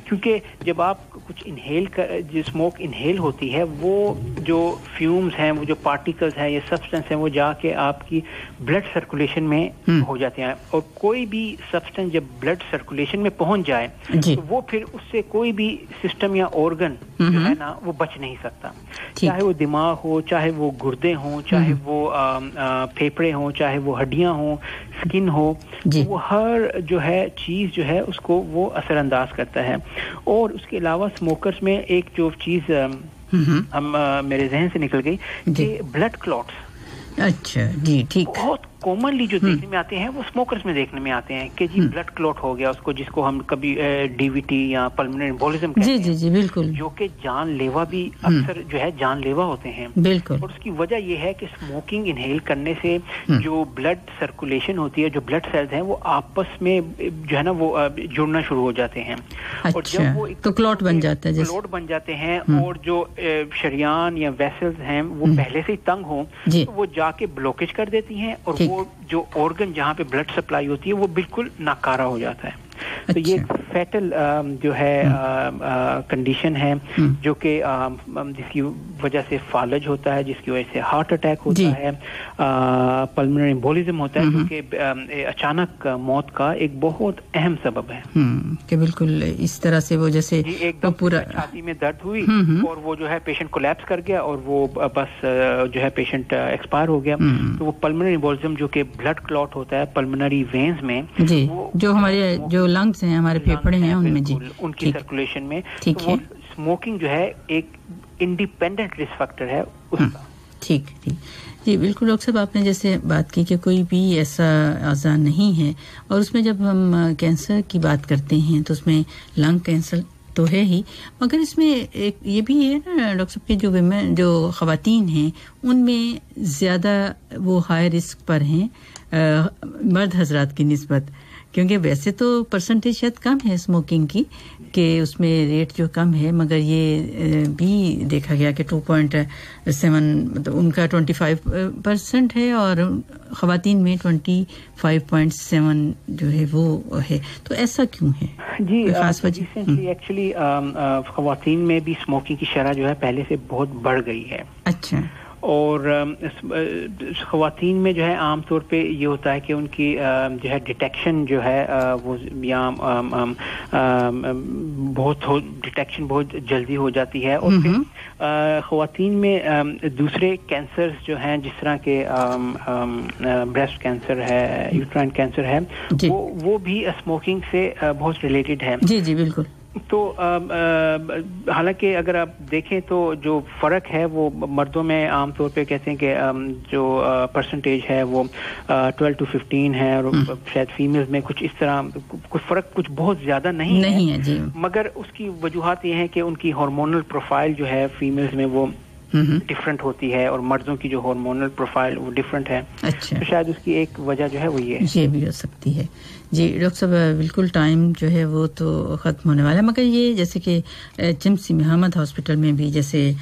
کیونکہ جب آپ کچھ انہیل جو اسموک انہیل ہوتی ہے وہ جو فیومز ہیں, وہ جو پارٹیکلز ہیں, یہ سبسٹنس ہیں, وہ جا کے آپ کی بلڈ سرکولیشن میں ہو جاتے ہیں. اور کوئی بھی سبسٹنس جب بلڈ سرکولیشن میں پہنچ جائے تو وہ پھر اس سے کوئی بھی سسٹم یا آرگن جو ہے نا وہ بچ نہیں سکتا, چاہے وہ دماغ ہو, چاہے وہ گردے ہوں, چاہے وہ پھیپھڑے ہوں, چاہے وہ ہڈیاں ہوں, سکن ہو, وہ ہر جو ہے چیز جو ہے اس کو وہ اثر انداز کرتا ہے. اور اس کے علاوہ اسموکرز میں ایک جو چیز ہم میرے ذہن سے نکل گئی کہ بلڈ کلوٹس. اچھا, جی, ٹھیک. بہت کامنلی جو دیکھنے میں آتے ہیں وہ اسموکرز میں دیکھنے میں آتے ہیں کہ جی بلڈ کلوٹ ہو گیا اس کو, جس کو ہم کبھی ڈی وی ٹی یا پلمونری ایمبولزم کہتے ہیں. جی, بالکل. جو کہ جان لیوا بھی اکثر جو ہے جان لیوا ہوتے ہیں. بالکل. اور اس کی وجہ یہ ہے کہ اسموکنگ انہیل کرنے سے جو بلڈ سرکولیشن ہوتی ہے, جو بلڈ سیلز ہیں وہ آپس میں جو ہے نا وہ جڑنا شروع ہو جاتے ہیں. اور جب وہ تو کلوٹ بن جاتا ہے, کلوٹ بن جاتے ہیں, اور جو شریان یا ویسلز ہیں وہ پہلے سے ہی تنگ ہوں تو وہ جا کے بلوکیج کر دیتی ہیں, اور وہ جو آرگن جہاں پہ بلڈ سپلائی ہوتی ہے وہ بالکل ناکارہ ہو جاتا ہے. تو یہ فیٹل جو ہے کنڈیشن ہے جو کہ جس کی وجہ سے فالج ہوتا ہے, جس کی وجہ سے ہارٹ اٹیک ہوتا ہے, پلمونری ایمبولزم ہوتا ہے, جو کہ اچانک موت کا ایک بہت اہم سبب ہے. کہ بالکل اس طرح سے وہ جیسے ایک دم پورا چھاتی میں درد ہوئی اور وہ جو ہے پیشنٹ کولیپس کر گیا اور وہ بس جو ہے پیشنٹ ایکسپائر ہو گیا. تو وہ پلمونری ایمبولزم جو کہ بلڈ کلوٹ ہوتا ہے پلمونری وینز میں, جو ہمارے جو لنگس ہیں, ہمارے پھیپھڑے ہیں, ان میں جی ان کی سرکولیشن میں, تو وہ اسموکنگ جو ہے ایک انڈیپینڈنٹ رسک فیکٹر ہے اس کا. ٹھیک. جی بالکل ڈاکٹر صاحب, آپ نے جیسے بات کی کہ کوئی بھی ایسا اعضاء نہیں ہے, اور اس میں جب ہم کینسر کی بات کرتے ہیں تو اس میں لنگ کینسر تو ہے ہی, مگر اس میں ایک یہ بھی ہے نا ڈاکٹر صاحب کہ جو خواتین ہیں ان میں زیادہ وہ ہائی رسک پر ہیں مرد حضرات کی نسبت, کیونکہ ویسے تو پرسنٹیج شاید کم ہے اسموکنگ کی کہ اس میں ریٹ جو کم ہے, مگر یہ بھی دیکھا گیا کہ 2.7 مطلب ان کا 25% ہے اور خواتین میں 25.7 جو ہے وہ ہے. تو ایسا کیوں ہے؟ جی خاص وجہ ایکچولی خواتین میں بھی اسموکنگ کی شرح جو ہے پہلے سے بہت بڑھ گئی ہے. اچھا. اور خواتین میں جو ہے عام طور پہ یہ ہوتا ہے کہ ان کی جو ہے ڈیٹیکشن جو ہے وہ یا ڈیٹیکشن بہت جلدی ہو جاتی ہے. اور پھر خواتین میں دوسرے کینسرز جو ہیں جس طرح کے بریسٹ کینسر ہے, یوٹرائن کینسر ہے, وہ بھی اسموکنگ سے بہت ریلیٹڈ ہے. جی جی بالکل. تو حالانکہ اگر آپ دیکھیں تو جو فرق ہے وہ مردوں میں عام طور پہ کہتے ہیں کہ جو پرسنٹیج ہے وہ 12 to 15 ہے, اور شاید فیمیلز میں کچھ اس طرح کچھ فرق کچھ بہت زیادہ نہیں ہے جی. مگر اس کی وجوہات یہ ہیں کہ ان کی ہارمونل پروفائل جو ہے فیمیلز میں وہ ڈفرنٹ ہوتی ہے, اور مردوں کی جو ہارمونل پروفائل وہ ڈفرنٹ ہے. اچھا, تو شاید اس کی ایک وجہ جو ہے وہ یہ بھی ہو سکتی ہے. جی ڈاکٹر صاحب بالکل ٹائم جو ہے وہ تو ختم ہونے والا ہے, مگر یہ جیسے کہ چمسی محمد ہاسپٹل میں بھی جیسے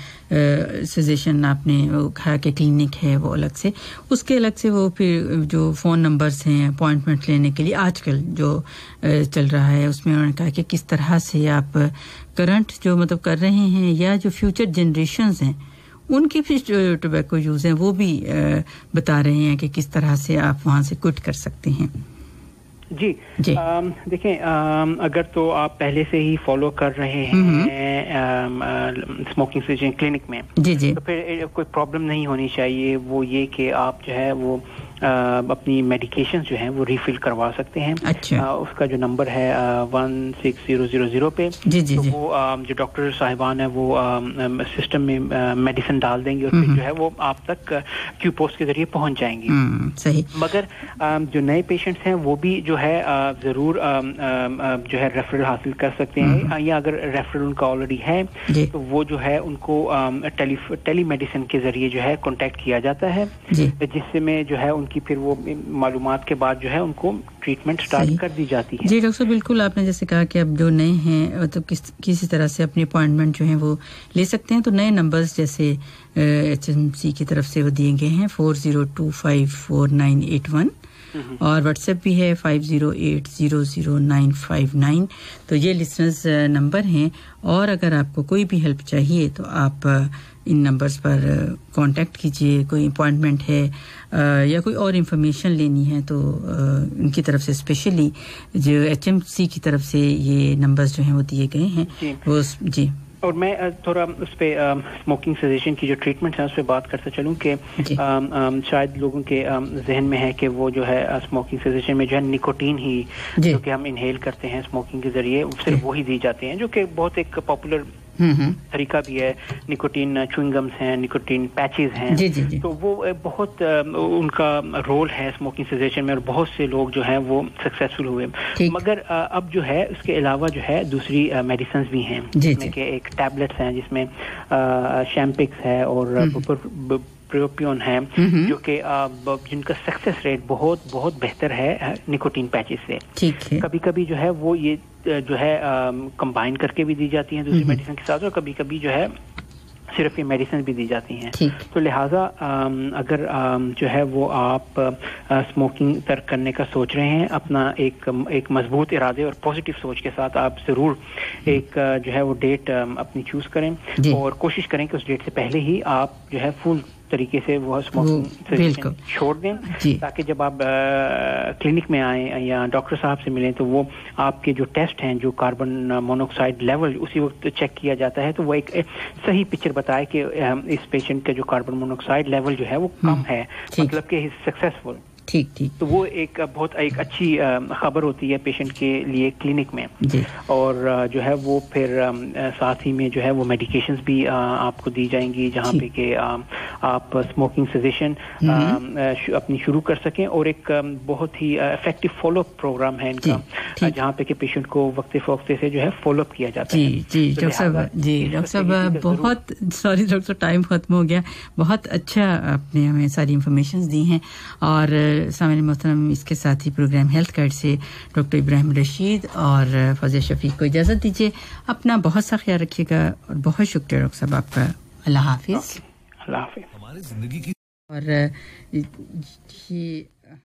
سجیشن آپ نے وہ کہا کہ کلینک ہے وہ الگ سے, اس کے الگ سے وہ پھر جو فون نمبرز ہیں اپوائنٹمنٹ لینے کے لیے آج کل جو چل رہا ہے اس میں انہوں نے کہا کہ کس طرح سے آپ کرنٹ جو مطلب کر رہے ہیں یا جو فیوچر جنریشنز ہیں ان کی بھی ٹوبیکو یوز ہیں وہ بھی بتا رہے ہیں کہ کس طرح سے آپ وہاں سے کوئٹ کر سکتے ہیں. جی دیکھیں اگر تو آپ پہلے سے ہی فالو کر رہے ہیں اسموکنگ سیشن کلینک میں, تو پھر کوئی پرابلم نہیں ہونی چاہیے. وہ یہ کہ آپ جو ہے وہ اپنی میڈیکیشن جو ہیں وہ ریفل کروا سکتے ہیں. اس کا جو نمبر ہے 16000 پہ, تو وہ جو ڈاکٹر صاحبان ہیں وہ سسٹم میں میڈیسن ڈال دیں گے, اور پھر جو ہے وہ آپ تک کیو پوسٹ کے ذریعے پہنچ جائیں گی. صحیح. مگر جو نئے پیشنٹس ہیں وہ بھی جو ہے ضرور جو ہے ریفرل حاصل کر سکتے ہیں, یا اگر ریفرل ان کا آلریڈی ہے تو وہ جو ہے ان کو ٹیلی میڈیسن کے ذریعے جو ہے کانٹیکٹ کیا جاتا ہے, جس سے میں جو ہے ان کی پھر وہ معلومات کے بعد جو ہے ان کو ٹریٹمنٹ سٹارٹ کر دی جاتی ہے. جی ڈاکٹر صاحب بالکل آپ نے جیسے کہا کہ اب جو نئے ہیں تو کسی طرح سے اپنی اپوائنٹمنٹ جو ہیں وہ لے سکتے ہیں. تو نئے نمبرز جیسے HMC کی طرف سے وہ دیے گئے ہیں 40254981, اور واٹس ایپ بھی ہے 50800959. تو یہ لسنرز نمبر ہیں, اور اگر آپ کو کوئی بھی ہیلپ چاہیے تو آپ ان نمبرز پر کانٹیکٹ کیجئے. کوئی اپوائنٹمنٹ ہے یا کوئی اور انفارمیشن لینی ہے تو ان کی طرف سے اسپیشلی جو HMC کی طرف سے یہ نمبرز جو ہیں وہ دیے گئے ہیں. وہ جی. اور میں تھوڑا اس پہ اسموکنگ سیزیشن کی جو ٹریٹمنٹ ہے اس پہ بات کرتا چلوں کہ شاید لوگوں کے ذہن میں ہے کہ وہ جو ہے اسموکنگ سیزیشن میں جو ہے نکوٹین ہی جو کہ ہم انہیل کرتے ہیں اسموکنگ کے ذریعے صرف وہی دی جاتے ہیں, جو کہ بہت ایک پاپولر طریقہ بھی ہے. نکوٹین چوئنگ گمز ہیں, نکوٹین پیچز ہیں, تو وہ بہت ان کا رول ہے اسموکنگ سیزیشن میں, اور بہت سے لوگ جو ہیں وہ سکسیسفل ہوئے. مگر اب جو ہے اس کے علاوہ جو ہے دوسری میڈیسنز بھی ہیں, جس میں کہ ایک ٹیبلٹس ہیں جس میں شیمپکس ہے اور پروپیون ہے, جو کہ جن کا سکسیس ریٹ بہت بہت بہتر ہے نکوٹین پیچز سے. کبھی کبھی جو ہے وہ یہ جو ہے کمبائن کر کے بھی دی جاتی ہیں دوسری میڈیسن کے ساتھ, اور کبھی کبھی جو ہے صرف یہ میڈیسن بھی دی جاتی ہیں. تو لہٰذا اگر جو ہے وہ آپ اسموکنگ ترک کرنے کا سوچ رہے ہیں, اپنا ایک مضبوط ارادے اور پازیٹیو سوچ کے ساتھ آپ ضرور ایک جو ہے وہ ڈیٹ اپنی چوز کریں, اور کوشش کریں کہ اس ڈیٹ سے پہلے ہی آپ جو ہے فل طریقے سے وہ اسموکنگ چھوڑ دیں, تاکہ جب آپ کلینک میں آئیں یا ڈاکٹر صاحب سے ملیں تو وہ آپ کے جو ٹیسٹ ہیں, جو کاربن مونوکسائڈ لیول اسی وقت چیک کیا جاتا ہے, تو وہ ایک صحیح پکچر بتائے کہ اس پیشنٹ کا جو کاربن مونوکسائڈ لیول جو ہے وہ کم ہے, مطلب کہ سکسیسفل. تو وہ ایک بہت ایک اچھی خبر ہوتی ہے پیشنٹ کے لیے کلینک میں. اور جو ہے وہ پھر ساتھ ہی میں جو ہے وہ میڈیکیشنز بھی آپ کو دی جائیں گی, جہاں پہ کہ آپ اسموکنگ سجیشن اپنی شروع کر سکیں, اور ایک بہت ہی افیکٹو فالو اپ پروگرام ہے ان کا, جہاں پہ کہ پیشنٹ کو وقتے فوقتے سے جو ہے فالو اپ کیا جاتا ہے. جی ڈاکٹر صاحب بہت سوری ڈاکٹر ٹائم ختم ہو گیا. بہت اچھا آپ نے ہمیں ساری انفارمیشنز دی ہیں, اور سامعین محترم اس کے ساتھ ہی پروگرام ہیلتھ گائیڈ سے ڈاکٹر ابراہیم رشید اور فضل شفیق کو اجازت دیجیے. اپنا بہت سا خیال رکھیے گا, اور بہت شکریہ ڈاکٹر صاحب آپ کا. اللہ حافظ. اللہ حافظ. ہماری زندگی کی اور